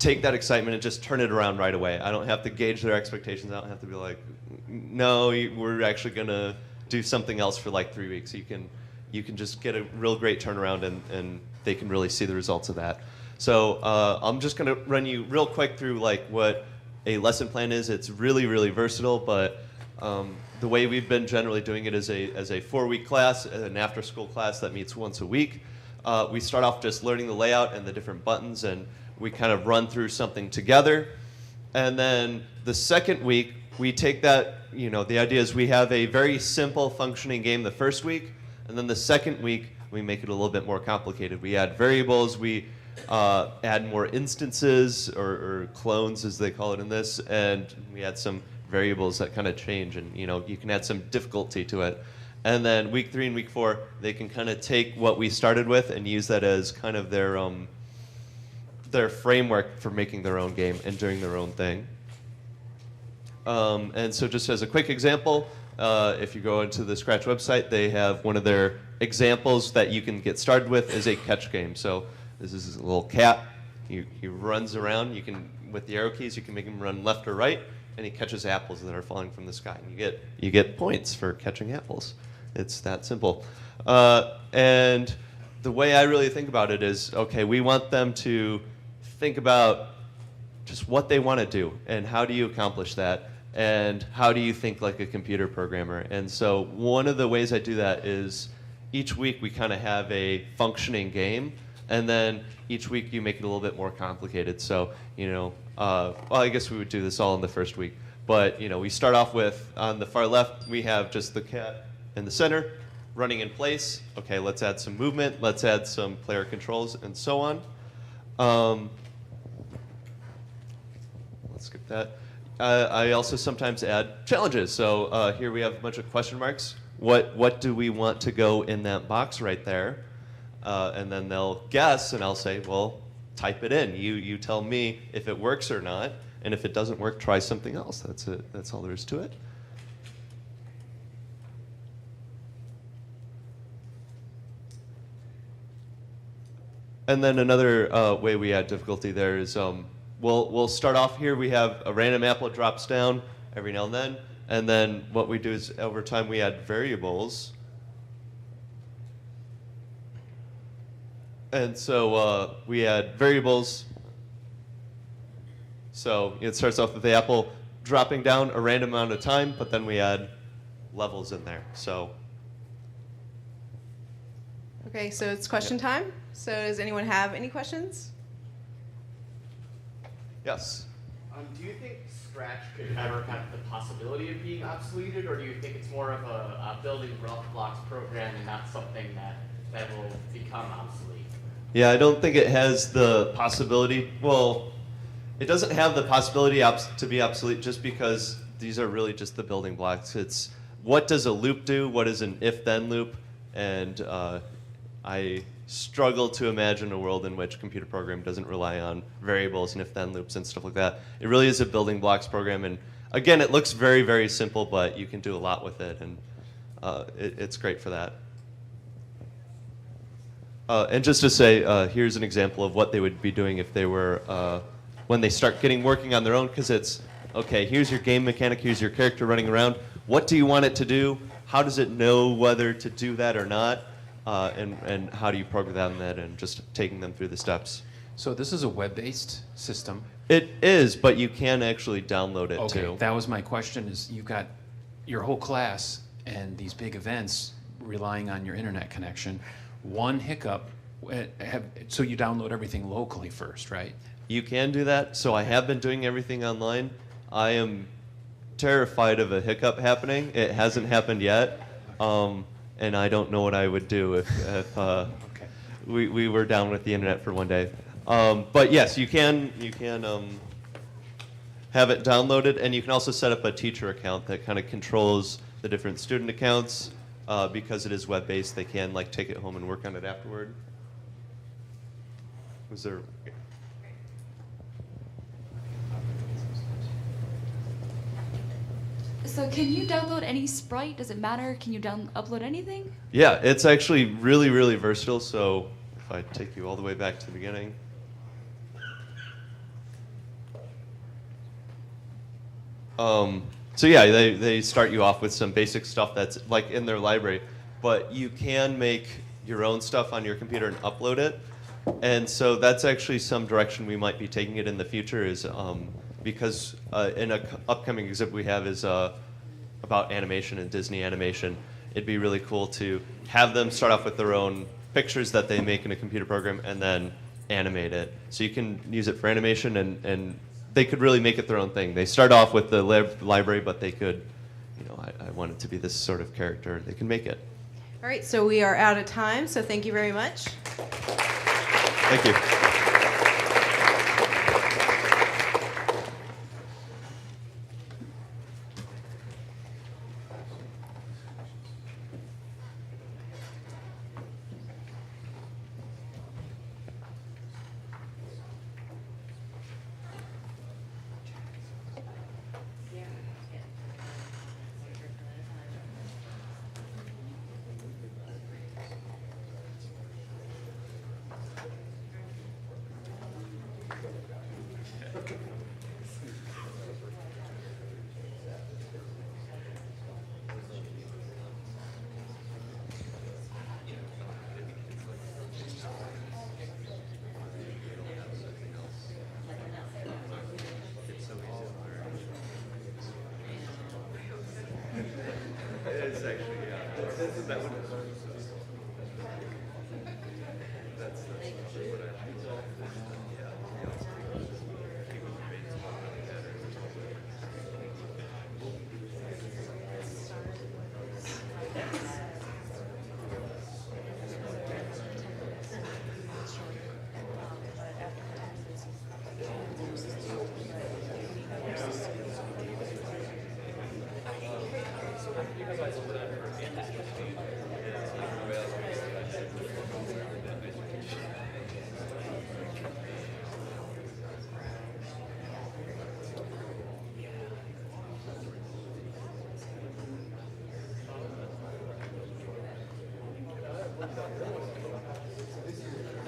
take that excitement and just turn it around right away. I don't have to gauge their expectations. I don't have to be like, no, we're actually going to do something else for like 3 weeks. You can just get a real great turnaround, and they can really see the results of that. So I'm just going to run you real quick through like what a lesson plan is. It's really, really versatile, but the way we've been generally doing it is a 4-week class, an after-school class that meets once a week. We start off just learning the layout and the different buttons, and we kind of run through something together. And then the second week, we take that, the idea is we have a very simple functioning game the first week, and then the second week, we make it a little bit more complicated. We add variables, we add more instances, or clones as they call it in this, and we add some variables that kind of change, and you can add some difficulty to it. And then week 3 and week 4, they can kind of take what we started with and use that as kind of their framework for making their own game and doing their own thing. And so just as a quick example, if you go into the Scratch website, they have one of their examples that you can get started with is a catch game. So this is a little cat. He runs around. You can, with the arrow keys, you can make him run left or right, and he catches apples that are falling from the sky. And you get points for catching apples. It's that simple. And the way I really think about it is, okay, we want them to think about just what they want to do and how do you accomplish that and how do you think like a computer programmer. And so one of the ways I do that is each week we kind of have a functioning game, and then each week you make it a little bit more complicated. So, well, I guess we would do this all in the first week, but we start off with, on the far left, we have just the cat in the center running in place. Okay, let's add some movement, let's add some player controls, and so on. Let's skip that. I also sometimes add challenges. So here we have a bunch of question marks. What do we want to go in that box right there? And then they'll guess, and I'll say, well, type it in. You tell me if it works or not, and if it doesn't work, try something else. That's it. That's all there is to it. And then another way we add difficulty there is we'll start off here. We have a random apple drops down every now and then what we do is over time we add variables. And so we add variables. So it starts off with the apple dropping down a random amount of time, but then we add levels in there. So. Okay, so it's question time. So does anyone have any questions? Yes. Do you think Scratch could ever have the possibility of being obsoleted, or do you think it's more of a building blocks program and not something that will become obsolete? Yeah, I don't think it has the possibility. Well, it doesn't have the possibility to be obsolete just because these are really just the building blocks. It's what does a loop do? What is an if-then loop? And I struggle to imagine a world in which computer program doesn't rely on variables and if-then loops and stuff like that. It really is a building blocks program, and again, it looks very, very simple, but you can do a lot with it, and it's great for that. And just to say, here's an example of what they would be doing if they were, when they start working on their own, because it's, okay, here's your game mechanic, here's your character running around. What do you want it to do? How does it know whether to do that or not? And how do you program that, and just taking them through the steps. So this is a web-based system. It is, but you can actually download it too. Okay, that was my question, is you've got your whole class and these big events relying on your internet connection. One hiccup, so you download everything locally first, right? You can do that. So I have been doing everything online. I am terrified of a hiccup happening. It hasn't happened yet. And I don't know what I would do if we were down with the internet for one day. But yes, you can have it downloaded, and you can also set up a teacher account that kind of controls the different student accounts. Because it is web-based, they can take it home and work on it afterward. Was there? So can you download any sprite? Does it matter? Can you upload anything? Yeah, it's actually really, really versatile. So if I take you all the way back to the beginning. So yeah, they start you off with some basic stuff that's in their library, but you can make your own stuff on your computer and upload it. And so that's actually some direction we might be taking it in the future, is because in an upcoming exhibit we have is about animation and Disney animation. It'd be really cool to have them start off with their own pictures that they make in a computer program and then animate it. So you can use it for animation, and they could really make it their own thing. They start off with the library, but they could, I want it to be this sort of character. They can make it. All right, so we are out of time, so thank you very much. Thank you.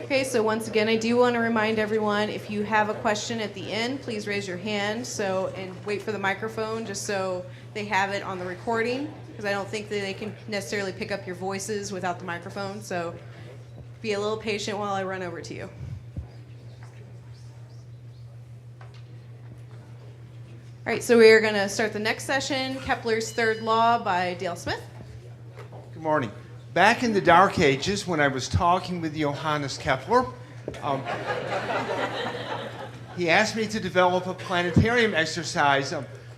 Okay, so once again, I do want to remind everyone, if you have a question at the end, please raise your hand and wait for the microphone just so they have it on the recording, because I don't think that they can necessarily pick up your voices without the microphone, so be a little patient while I run over to you. All right, so we are going to start the next session, Kepler's Third Law by Dale Smith. Good morning. Back in the Dark Ages, when I was talking with Johannes Kepler, he asked me to develop a planetarium exercise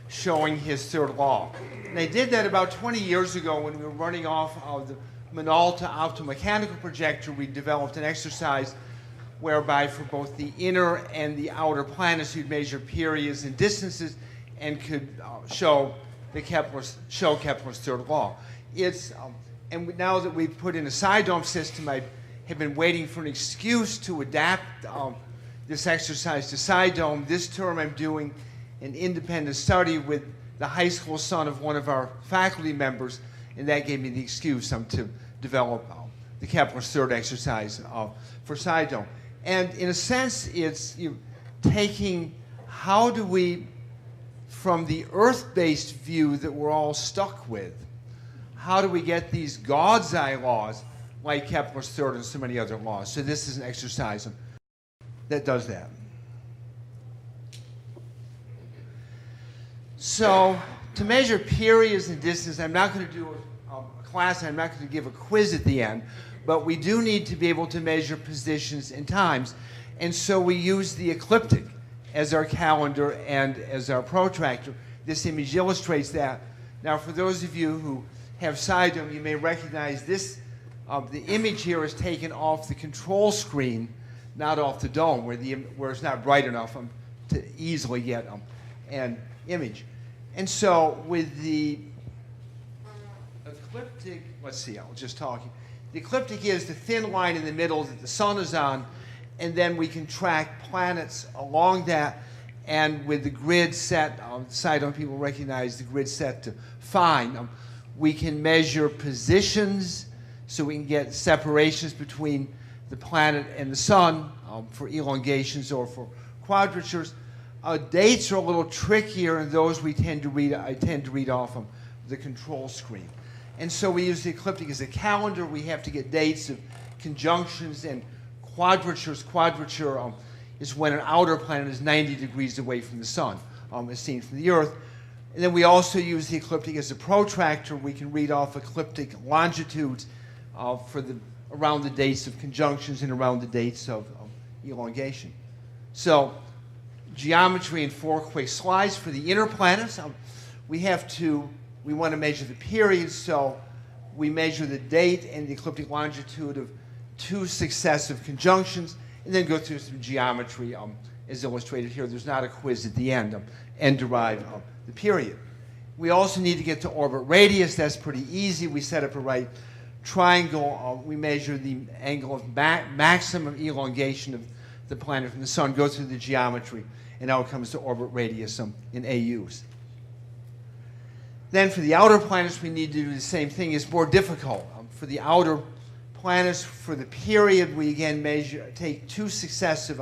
showing his third law. And I did that about 20 years ago when we were running off of the Minolta optomechanical projector. We developed an exercise whereby for both the inner and the outer planets, you'd measure periods and distances and could show show Kepler's third law. Now that we've put in a side dome system, I have been waiting for an excuse to adapt this exercise to side dome. This term I'm doing an independent study with the high school son of one of our faculty members, and that gave me the excuse to develop the Kepler's third exercise for side dome. And in a sense, it's taking how do we, from the Earth-based view that we're all stuck with, how do we get these God's eye laws like Kepler's third and so many other laws? So this is an exercise that does that. So to measure periods and distance, I'm not going to do a class, I'm not going to give a quiz at the end, but we do need to be able to measure positions and times. And so we use the ecliptic as our calendar and as our protractor. This image illustrates that. Now, for those of you who have side dome, you may recognize this. The image here is taken off the control screen, not off the dome, where it's not bright enough to easily get an image. And so with the ecliptic, let's see, I'll just talk. The ecliptic is the thin line in the middle that the sun is on, and then we can track planets along that. And with the grid set, side dome people recognize the grid set to fine. We can measure positions, so we can get separations between the planet and the sun for elongations or for quadratures. Dates are a little trickier, and those I tend to read off the control screen. And so we use the ecliptic as a calendar. We have to get dates of conjunctions and quadratures. Quadrature is when an outer planet is 90 degrees away from the sun, as seen from the Earth. And then we also use the ecliptic as a protractor. We can read off ecliptic longitudes around the dates of conjunctions and around the dates of elongation. So geometry in 4 quick slides. For the inner planets, we want to measure the period, so we measure the date and the ecliptic longitude of 2 successive conjunctions, and then go through some geometry as illustrated here. There's not a quiz at the end, and derive the period. We also need to get to orbit radius. That's pretty easy. We set up a right triangle. We measure the angle of maximum elongation of the planet from the sun, go through the geometry, and now it comes to orbit radius in AUs. Then for the outer planets, we need to do the same thing. It's more difficult. For the outer planets, for the period, we again take 2 successive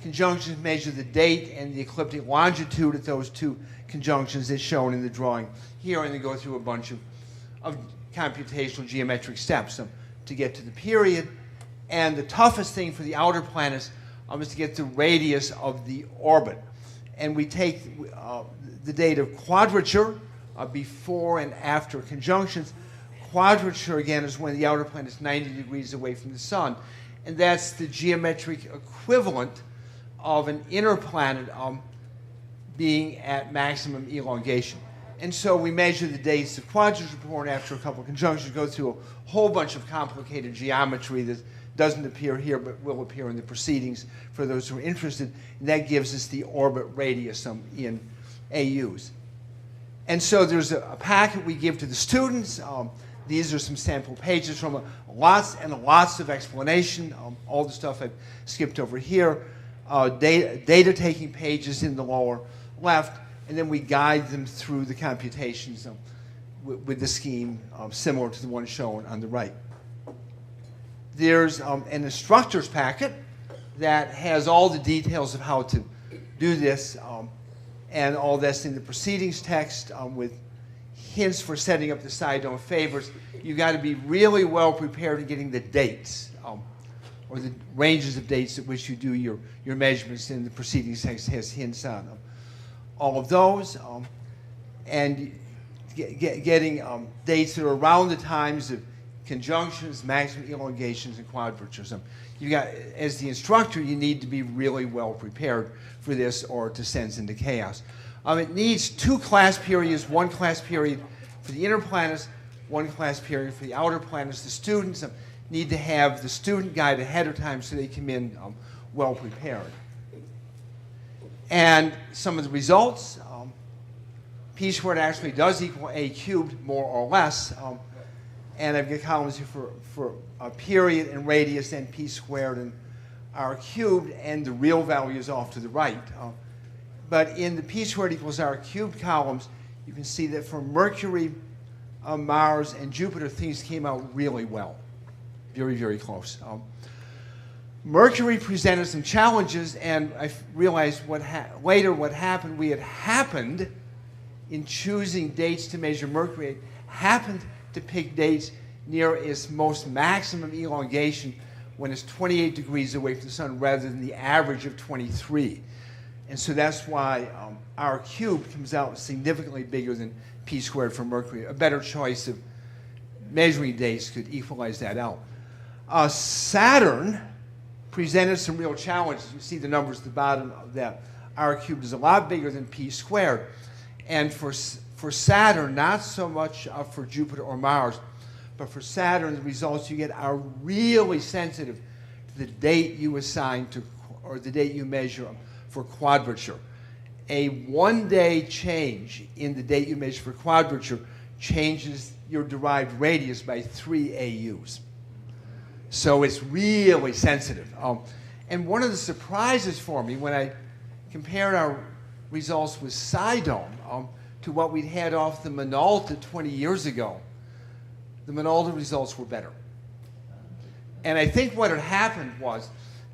conjunctions, measure the date and the ecliptic longitude at those 2 conjunctions as shown in the drawing here, and then go through a bunch of computational geometric steps to get to the period. And the toughest thing for the outer planets is to get the radius of the orbit. And we take the date of quadrature, before and after conjunctions. Quadrature, again, is when the outer planet is 90 degrees away from the sun. And that's the geometric equivalent of an inner planet being at maximum elongation. And so we measure the dates of quadrature before and after a couple of conjunctions, go through a whole bunch of complicated geometry that doesn't appear here but will appear in the proceedings for those who are interested. And that gives us the orbit radius in AUs. And so there's a packet we give to the students. These are some sample pages from lots and lots of explanation. All the stuff I've skipped over here. Data taking pages in the lower left. And then we guide them through the computations with the scheme similar to the one shown on the right. There's an instructor's packet that has all the details of how to do this. And all that's in the proceedings text with hints for setting up the side dome favors. You've got to be really well prepared in getting the dates or the ranges of dates at which you do your measurements, and the proceedings text has hints on all of those. And getting dates that are around the times of conjunctions, maximum elongations, and quadratures. As the instructor, you need to be really well prepared for this or it descends into chaos. It needs 2 class periods, 1 class period for the inner planets, 1 class period for the outer planets. The students need to have the student guide ahead of time so they come in well prepared. And some of the results, P squared actually does equal A cubed, more or less. And I've got columns here for a period and radius and P squared and R cubed, and the real value is off to the right. But in the P squared equals R cubed columns, you can see that for Mercury, Mars, and Jupiter, things came out really well. Very, very close. Mercury presented some challenges, and I realized later what happened. We had happened, in choosing dates to measure Mercury, happened to pick dates near its most maximum elongation when it's 28 degrees away from the sun rather than the average of 23. And so that's why R cubed comes out significantly bigger than P squared for Mercury. A better choice of measuring dates could equalize that out. Saturn presented some real challenges. You see the numbers at the bottom of that. R cubed is a lot bigger than P squared. And for Saturn, not so much for Jupiter or Mars, but for Saturn, the results you get are really sensitive to the date you assign to, or the date you measure for quadrature. A 1-day change in the date you measure for quadrature changes your derived radius by 3 AUs. So it's really sensitive. And one of the surprises for me when I compared our results with Sidome to what we'd had off the Minolta 20 years ago, the Minolta results were better. And I think what had happened was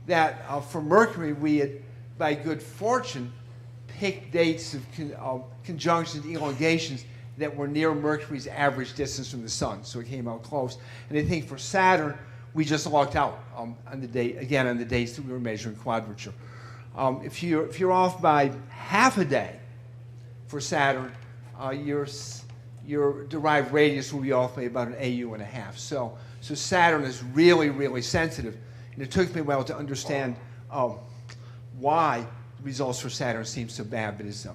that for Mercury, we had, by good fortune, picked dates of conjunctions, elongations that were near Mercury's average distance from the sun, so it came out close. And I think for Saturn, we just lucked out on the date, again, on the dates that we were measuring quadrature. If you're off by half a day for Saturn, your derived radius will be off by about an AU and a half. So Saturn is really, really sensitive. And it took me a while to understand why the results for Saturn seem so bad, but it's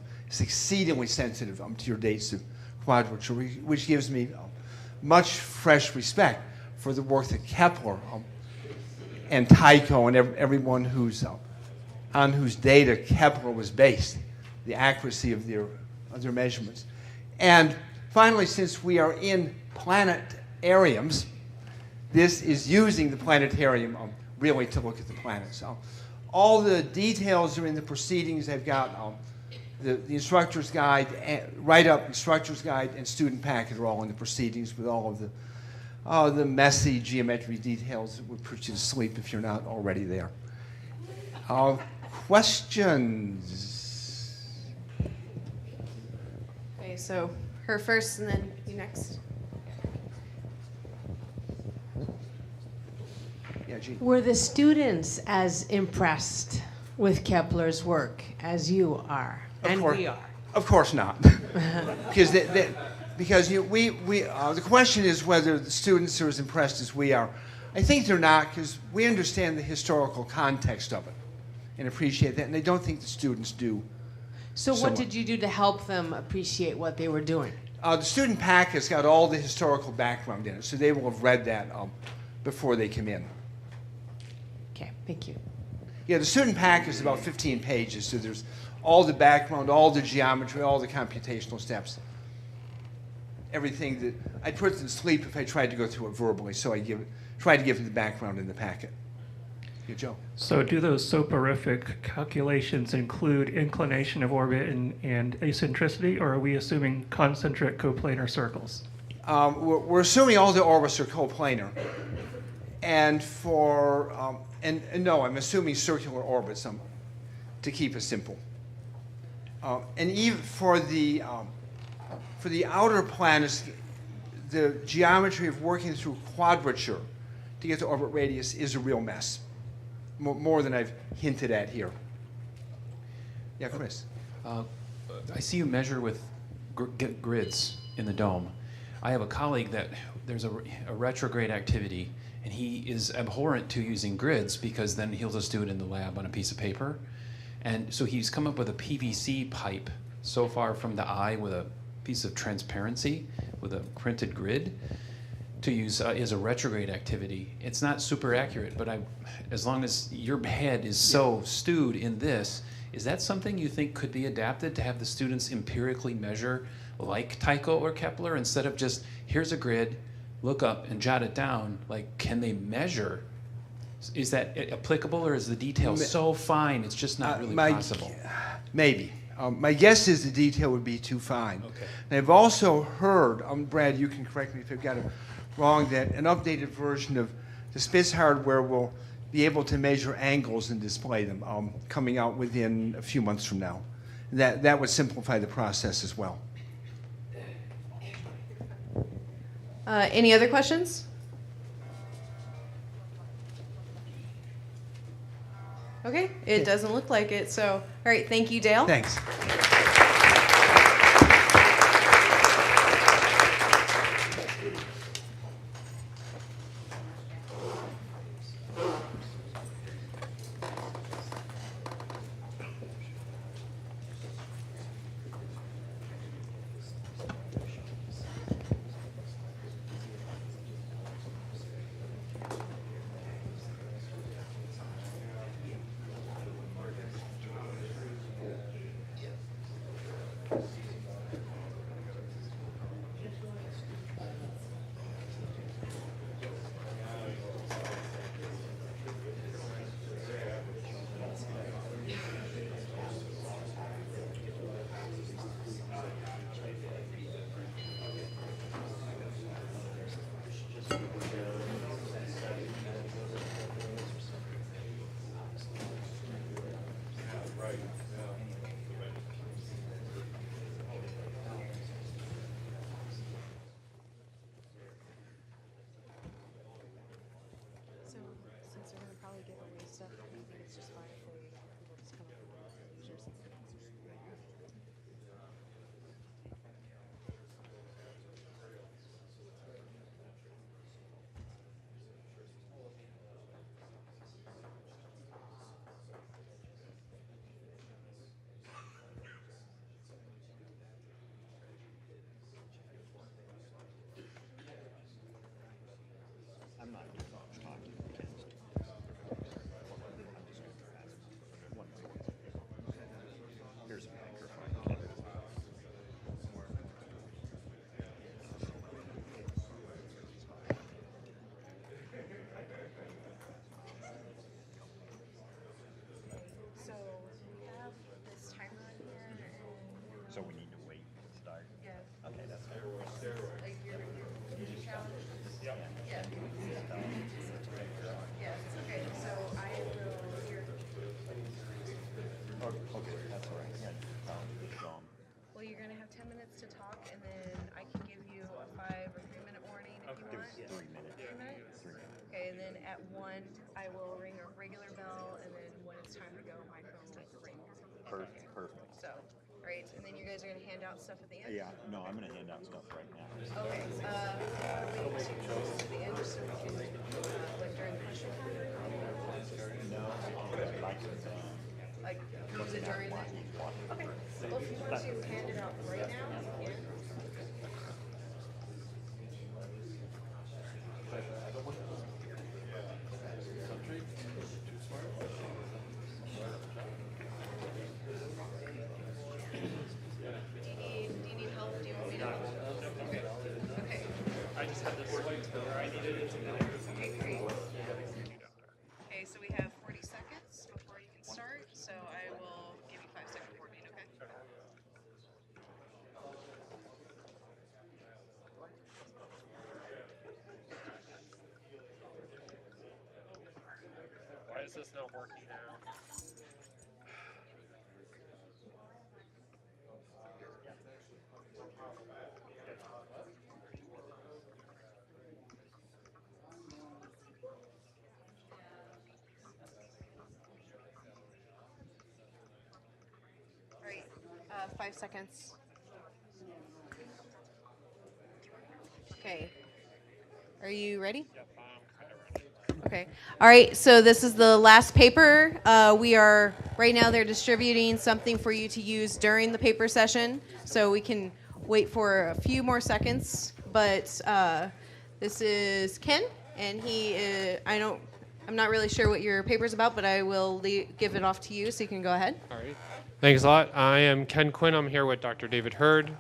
exceedingly sensitive to your dates of quadrature, which gives me much fresh respect for the work that Kepler and Tycho and everyone on whose data Kepler was based, the accuracy of their measurements. And finally, since we are in planetariums, this is using the planetarium really to look at the planets. All the details are in the proceedings. I've got the instructor's guide, write-up, instructor's guide, and student packet are all in the proceedings with all of the messy geometry details that would put you to sleep if you're not already there. Questions? Okay, so her first and then you next. Yeah, Gene. Were the students as impressed with Kepler's work as you are? We are. Of course not. Because the question is whether the students are as impressed as we are. I think they're not, because we understand the historical context of it and appreciate that, and I don't think the students do. So what did you do to help them appreciate what they were doing? The student packet's got all the historical background in it, so they will have read that before they come in. Okay, thank you. Yeah, the student packet is about 15 pages, so there's all the background, all the geometry, all the computational steps. Everything that I'd put them to sleep if I tried to go through it verbally, so I tried to give them the background in the packet. Yeah, Joe. So do those soporific calculations include inclination of orbit and eccentricity, or are we assuming concentric coplanar circles? We're assuming all the orbits are coplanar. And no, I'm assuming circular orbits to keep it simple. And even for the outer planets, the geometry of working through quadrature to get to orbit radius is a real mess, more than I've hinted at here. Yeah, Chris. I see you measure with grids in the dome. I have a colleague that there's a retrograde activity, and he is abhorrent to using grids because then he'll just do it in the lab on a piece of paper. And so he's come up with a PVC pipe so far from the eye with a piece of transparency with a printed grid to use as a retrograde activity. It's not super accurate, but as long as your head is so stewed in this, Is that something you think could be adapted to have the students empirically measure like Tycho or Kepler instead of just, here's a grid, look up and jot it down? Like, can they measure? Is that applicable, or is the detail so fine it's just not really possible? Maybe. My guess is the detail would be too fine. Okay. And I've also heard, Brad, you can correct me if I've got it wrong, that an updated version of the Spitz hardware will be able to measure angles and display them, coming out within a few months from now. That would simplify the process as well. Any other questions? Okay, it doesn't look like it. So, all right, thank you, Dale. Thanks. So we need to wait to start? Yeah. Okay, that's fair. Like your challenge? Yeah. Yeah. Yeah, it's okay. So I will hear. Okay, that's all right. Yeah. Well, you're going to have 10 minutes to talk, and then I can give you a 5 or 3 minute warning if you want. 3 minutes. 3 minutes? Okay, and then at 1, I will ring a regular bell, and then when it's time to go, my phone will ring. Perfect. So, right, and then you guys are going to hand out stuff at the end? Yeah, no, I'm going to hand out stuff right now. Okay, wait to the end just so we can, like during the question period? No, Like, use it during the... Okay, well, if you want to hand it out right now, you can. Okay, so we have 40 seconds before you can start, so I will give you 5-second warning, okay? Why is this not working now? All right, 5 seconds. Okay. Are you ready? Okay. All right, so this is the last paper. We are, right now they're distributing something for you to use during the paper session, so we can wait for a few more seconds. But this is Ken, and he is, I'm not really sure what your paper's about, but I will give it off to you so you can go ahead. All right. Thanks a lot. I am Ken Quinn. I'm here with Dr. David Hurd.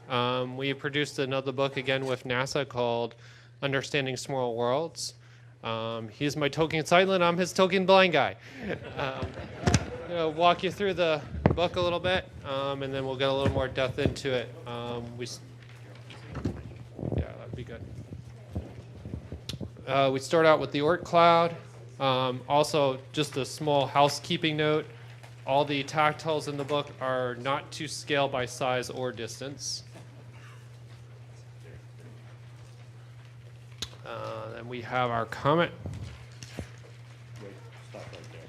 We produced another book again with NASA called Understanding Small Worlds. He's my token silent. I'm his token blind guy. I'm going to walk you through the book a little bit, and then we'll get a little more depth into it. Yeah, that'd be good. We start out with the Oort cloud. Also, just a small housekeeping note. All the tactiles in the book are not to scale by size or distance. Then we have our comet.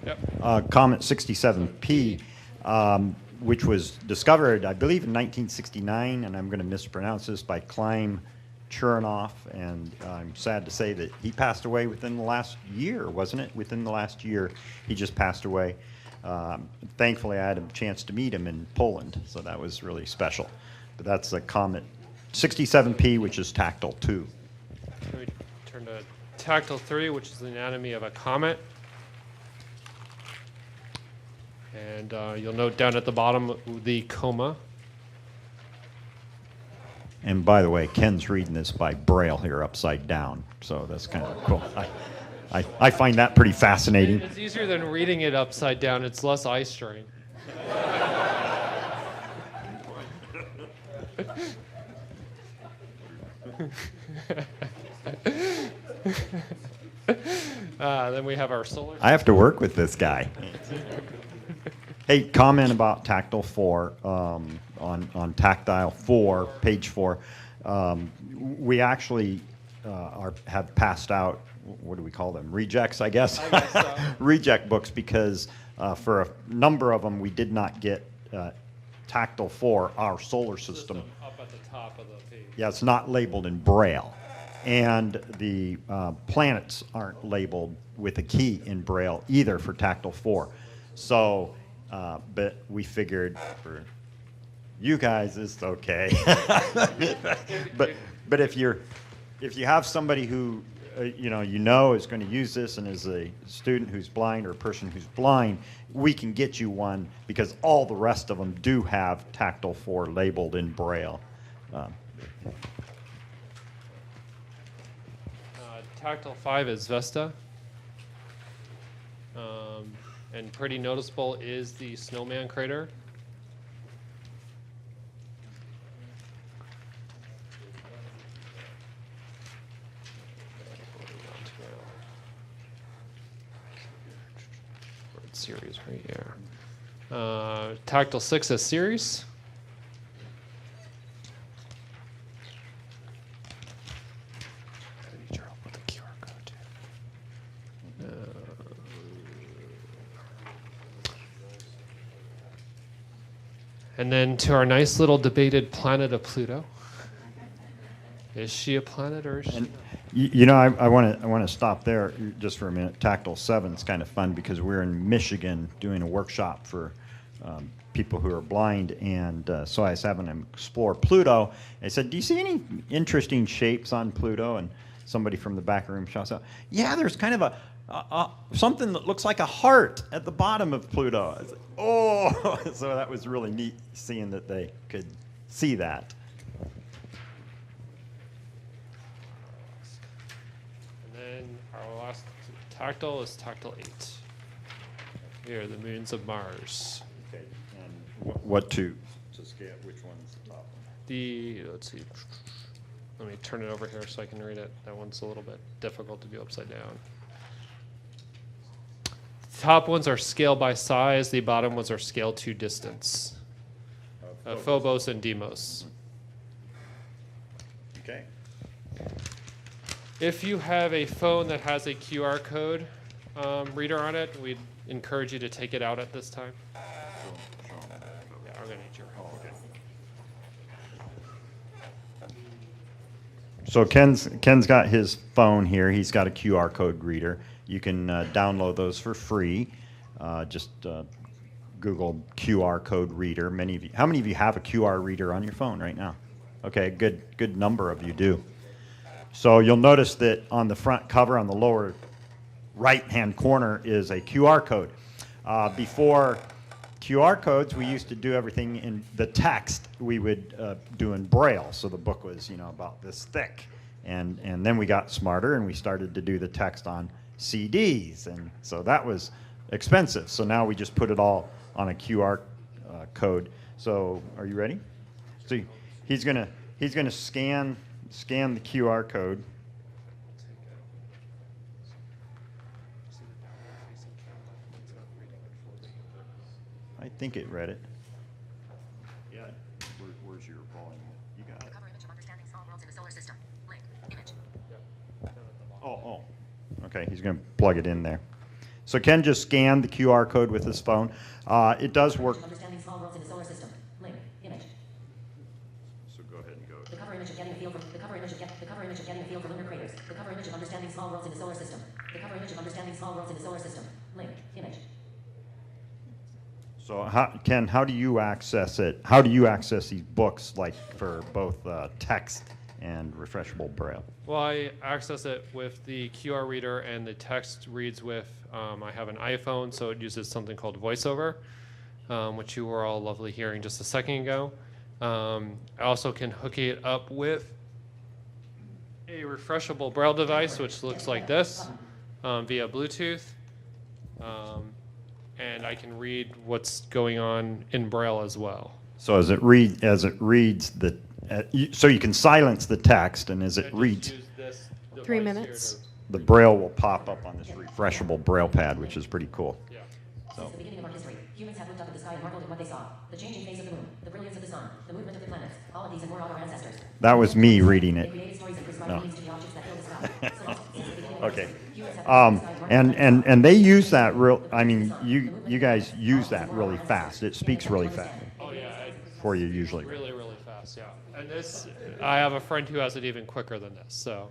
Yep. Comet 67P, which was discovered, I believe, in 1969, and I'm going to mispronounce this, by Klein Chernoff, and I'm sad to say that he passed away within the last year, wasn't it? Within the last year, he just passed away. Thankfully, I had a chance to meet him in Poland, so that was really special. But that's the Comet 67P, which is Tactile 2. We turn to Tactile 3, which is the anatomy of a comet. And you'll note down at the bottom the coma. And by the way, Ken's reading this by Braille here upside down, so that's kind of cool. I find that pretty fascinating. It's easier than reading it upside down. It's less eye strain. Then we have our solar. I have to work with this guy. Hey, comment about Tactile 4, on Tactile 4, page 4. We actually have passed out, what do we call them, rejects, I guess? So. Reject books, because for a number of them we did not get Tactile 4, our solar system. Up at the top of the page. Yeah, it's not labeled in Braille. And the planets aren't labeled with a key in Braille either for Tactile 4. So, but we figured for you guys it's okay. but if you have somebody who you know is going to use this and is a student who's blind or a person who's blind, we can get you one, because all the rest of them do have Tactile 4 labeled in Braille. Tactile 5 is Vesta. And pretty noticeable is the snowman crater. Series right here. Tactile 6 is Ceres. And then to our nice little debated planet of Pluto. Is she a planet or is she? And, I want to stop there just for a minute. Tactile 7 is kind of fun because we're in Michigan doing a workshop for people who are blind, and so I was having them explore Pluto. I said, "Do you see any interesting shapes on Pluto?" And somebody from the back room shouts out, "Yeah, there's kind of something that looks like a heart at the bottom of Pluto." I was like, "Oh!" So that was really neat seeing that they could see that. Our last tactile is Tactile 8. Here, the moons of Mars. Okay, and what to scale? Which one's the top one? Let's see. Let me turn it over here so I can read it. That one's a little bit difficult to do upside down. Top ones are scale by size. The bottom ones are scale to distance. Phobos and Deimos. Okay. If you have a phone that has a QR code reader on it, we'd encourage you to take it out at this time. Yeah, I'm going to need your help. Okay. So Ken's got his phone here. He's got a QR code reader. You can download those for free. Just Google QR code reader. How many of you have a QR reader on your phone right now? Okay, good number of you do. So you'll notice that on the front cover, on the lower right-hand corner is a QR code. Before QR codes, we used to do everything in the text we would do in Braille. So the book was, about this thick. And then we got smarter and we started to do the text on CDs. And so that was expensive. So now we just put it all on a QR code. So are you ready? So he's gonna scan the QR code. I think it read it. Yeah. Where's your volume? You got it. Oh. Okay, he's going to plug it in there. So Ken just scanned the QR code with his phone. It does work. Understanding small worlds in the solar system. Link. Image. So go ahead and go. The cover image of getting a feel for lunar craters. The cover image of understanding small worlds in the solar system. The cover image of understanding small worlds in the solar system. Link. Image. So Ken, how do you access it? How do you access these books, like for both text and refreshable Braille? Well, I access it with the QR reader, and the text reads with, I have an iPhone, so it uses something called VoiceOver, which you were all lovely hearing just a second ago. I also can hook it up with a refreshable Braille device, which looks like this, via Bluetooth. And I can read what's going on in Braille as well. So as it reads so you can silence the text, and as it reads, 3 minutes. the Braille will pop up on this refreshable Braille pad, which is pretty cool. Yeah. Since the beginning of our history, humans have looked up at the sky and marveled at what they saw. The changing phase of the moon, the brilliance of the sun, the movement of the planets, all of these and more are our ancestors. That was me reading it. They created stories and prescribed meanings to the objects that fill the sky. So since the beginning of our Okay. history, humans have looked up at the sky and marveled at And they use that you guys use that really fast. It speaks really fast. Oh yeah. For you usually. Really, really fast, yeah. And this, I have a friend who has it even quicker than this, so.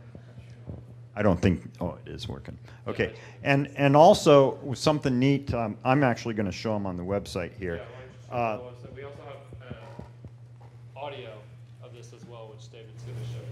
I don't think, it is working. Okay, and also something neat, I'm actually going to show them on the website here. We also have audio of this as well, which David's going to show you.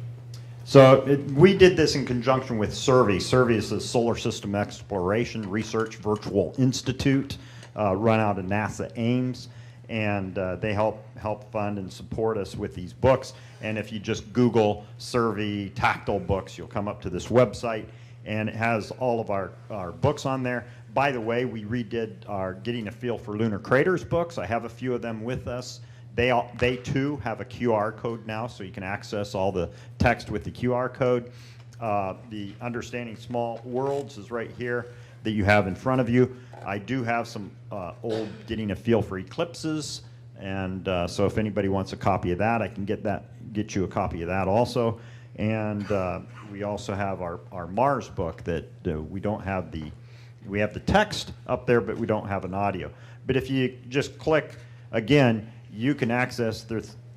So we did this in conjunction with SURVEY. SURVEY is the Solar System Exploration Research Virtual Institute, run out of NASA Ames. And they help fund and support us with these books. And if you just Google Survey Tactile Books, you'll come up to this website, and it has all of our books on there. By the way, we redid our Getting a Feel for Lunar Craters books. I have a few of them with us. They too have a QR code now, so you can access all the text with the QR code. The Understanding Small Worlds is right here that you have in front of you. I do have some old Getting a Feel for Eclipses, and so if anybody wants a copy of that, I can get you a copy of that also. And we also have our Mars book that we don't have we have the text up there, but we don't have an audio. But if you just click again, you can access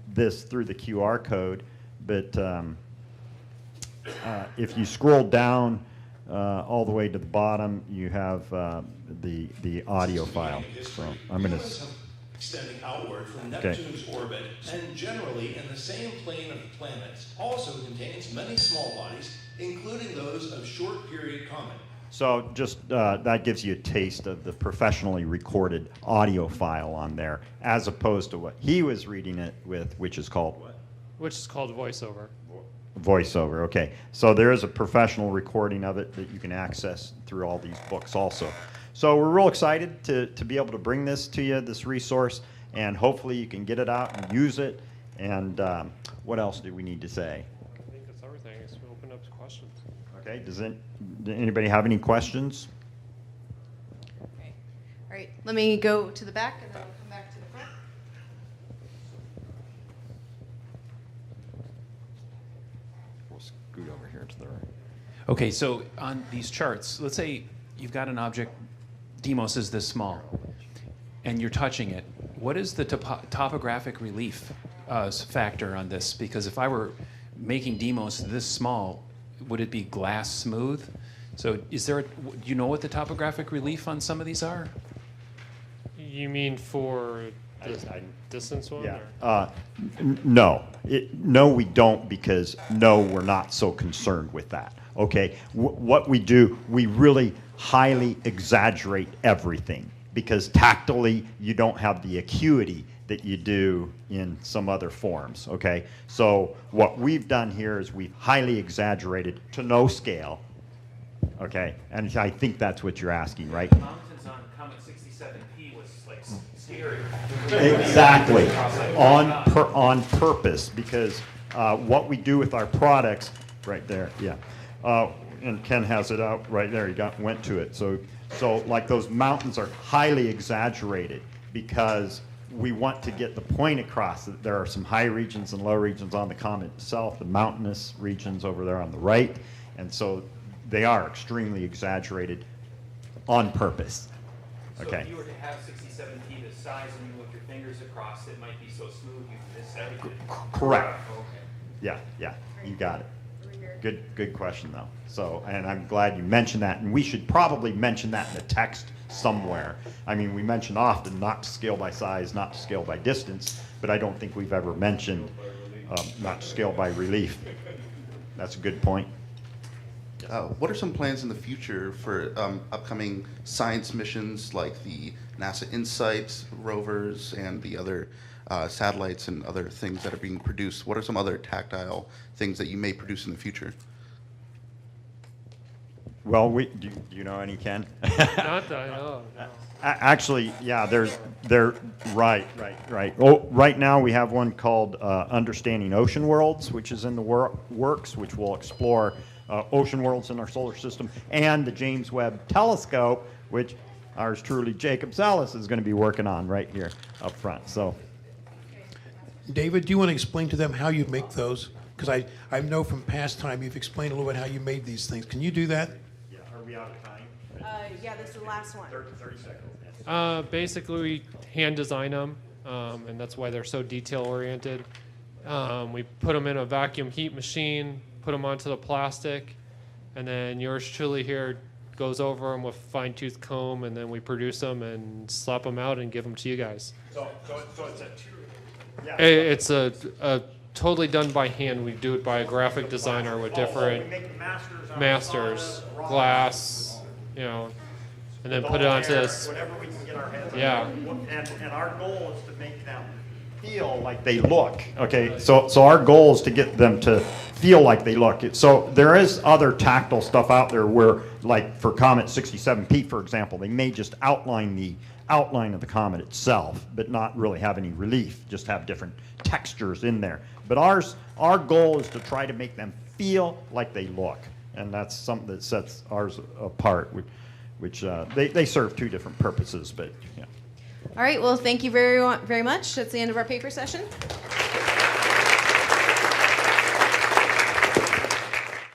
this through the QR code. But if you scroll down all the way to the bottom, you have the audio file. So I'm going to extending outward from Neptune's orbit and generally in the same plane of the planets, also contains many small bodies, including those of short-period comet. So just that gives you a taste of the professionally recorded audio file on there, as opposed to what he was reading it with, which is called what? Which is called VoiceOver. VoiceOver, okay. So there is a professional recording of it that you can access through all these books also. So we're real excited to be able to bring this to you, this resource, and hopefully you can get it out and use it. And what else do we need to say? I think that's everything. So we'll open up to questions. Okay, does anybody have any questions? Okay. All right, let me go to the back and then I'll come back to the front. We'll scoot over here to the right. Okay, so on these charts, let's say you've got an object, Deimos is this small, and you're touching it. What is the topographic relief factor on this? Because if I were making Deimos this small, would it be glass smooth? So is there, do you know what the topographic relief on some of these are? You mean for the distance one? Yeah. Or? No. No, we don't, because no, we're not so concerned with that. Okay. What we do, we really highly exaggerate everything, because tactily you don't have the acuity that you do in some other forms, okay? So what we've done here is we've highly exaggerated to no scale, okay? And I think that's what you're asking, right? Mountains on Comet 67P was like scary. Exactly, on purpose, because what we do with our products, right there, yeah. And Ken has it out right there, he went to it. So like those mountains are highly exaggerated because we want to get the point across that there are some high regions and low regions on the comet itself, the mountainous regions over there on the right, and so they are extremely exaggerated on purpose. Okay. So if you were to have 67P this size and you look your fingers across, it might be so smooth you can miss everything. Correct. Okay. Yeah, you got it. Good question though. So, and I'm glad you mentioned that, and we should probably mention that in the text somewhere. I mean, we mention often not to scale by size, not to scale by distance, but I don't think we've ever mentioned not to scale by relief. That's a good point. What are some plans in the future for upcoming science missions like the NASA InSight rovers and the other satellites and other things that are being produced? What are some other tactile things that you may produce in the future? Well, do you know any, Ken? Not that I know. No. Actually, yeah, they're right. Oh, right now we have one called Understanding Ocean Worlds, which is in the works, which will explore ocean worlds in our solar system, and the James Webb Telescope, which ours truly, Jacob Salas, is going to be working on right here up front. So, David, do you want to explain to them how you make those? Because I know from past time you've explained a little bit how you made these things. Can you do that? Yeah, are we out of time? Yeah, this is the last one. 30 seconds. Basically, we hand design them, and that's why they're so detail oriented. We put them in a vacuum heat machine, put them onto the plastic, and then yours truly here goes over them with fine-tooth comb, and then we produce them and slap them out and give them to you guys. So it's a yeah. It's a totally done by hand. We do it by a graphic designer with different masters, glass, you know, and then put it onto this. Whatever we can get our heads around. And our goal is to make them feel like they look. Okay, so our goal is to get them to feel like they look. So there is other tactile stuff out there where, like for Comet 67P, for example, they may just outline the outline of the comet itself, but not really have any relief, just have different textures in there. But our goal is to try to make them feel like they look, and that's something that sets ours apart, which they serve two different purposes, but yeah. All right, well, thank you very much. That's the end of our paper session.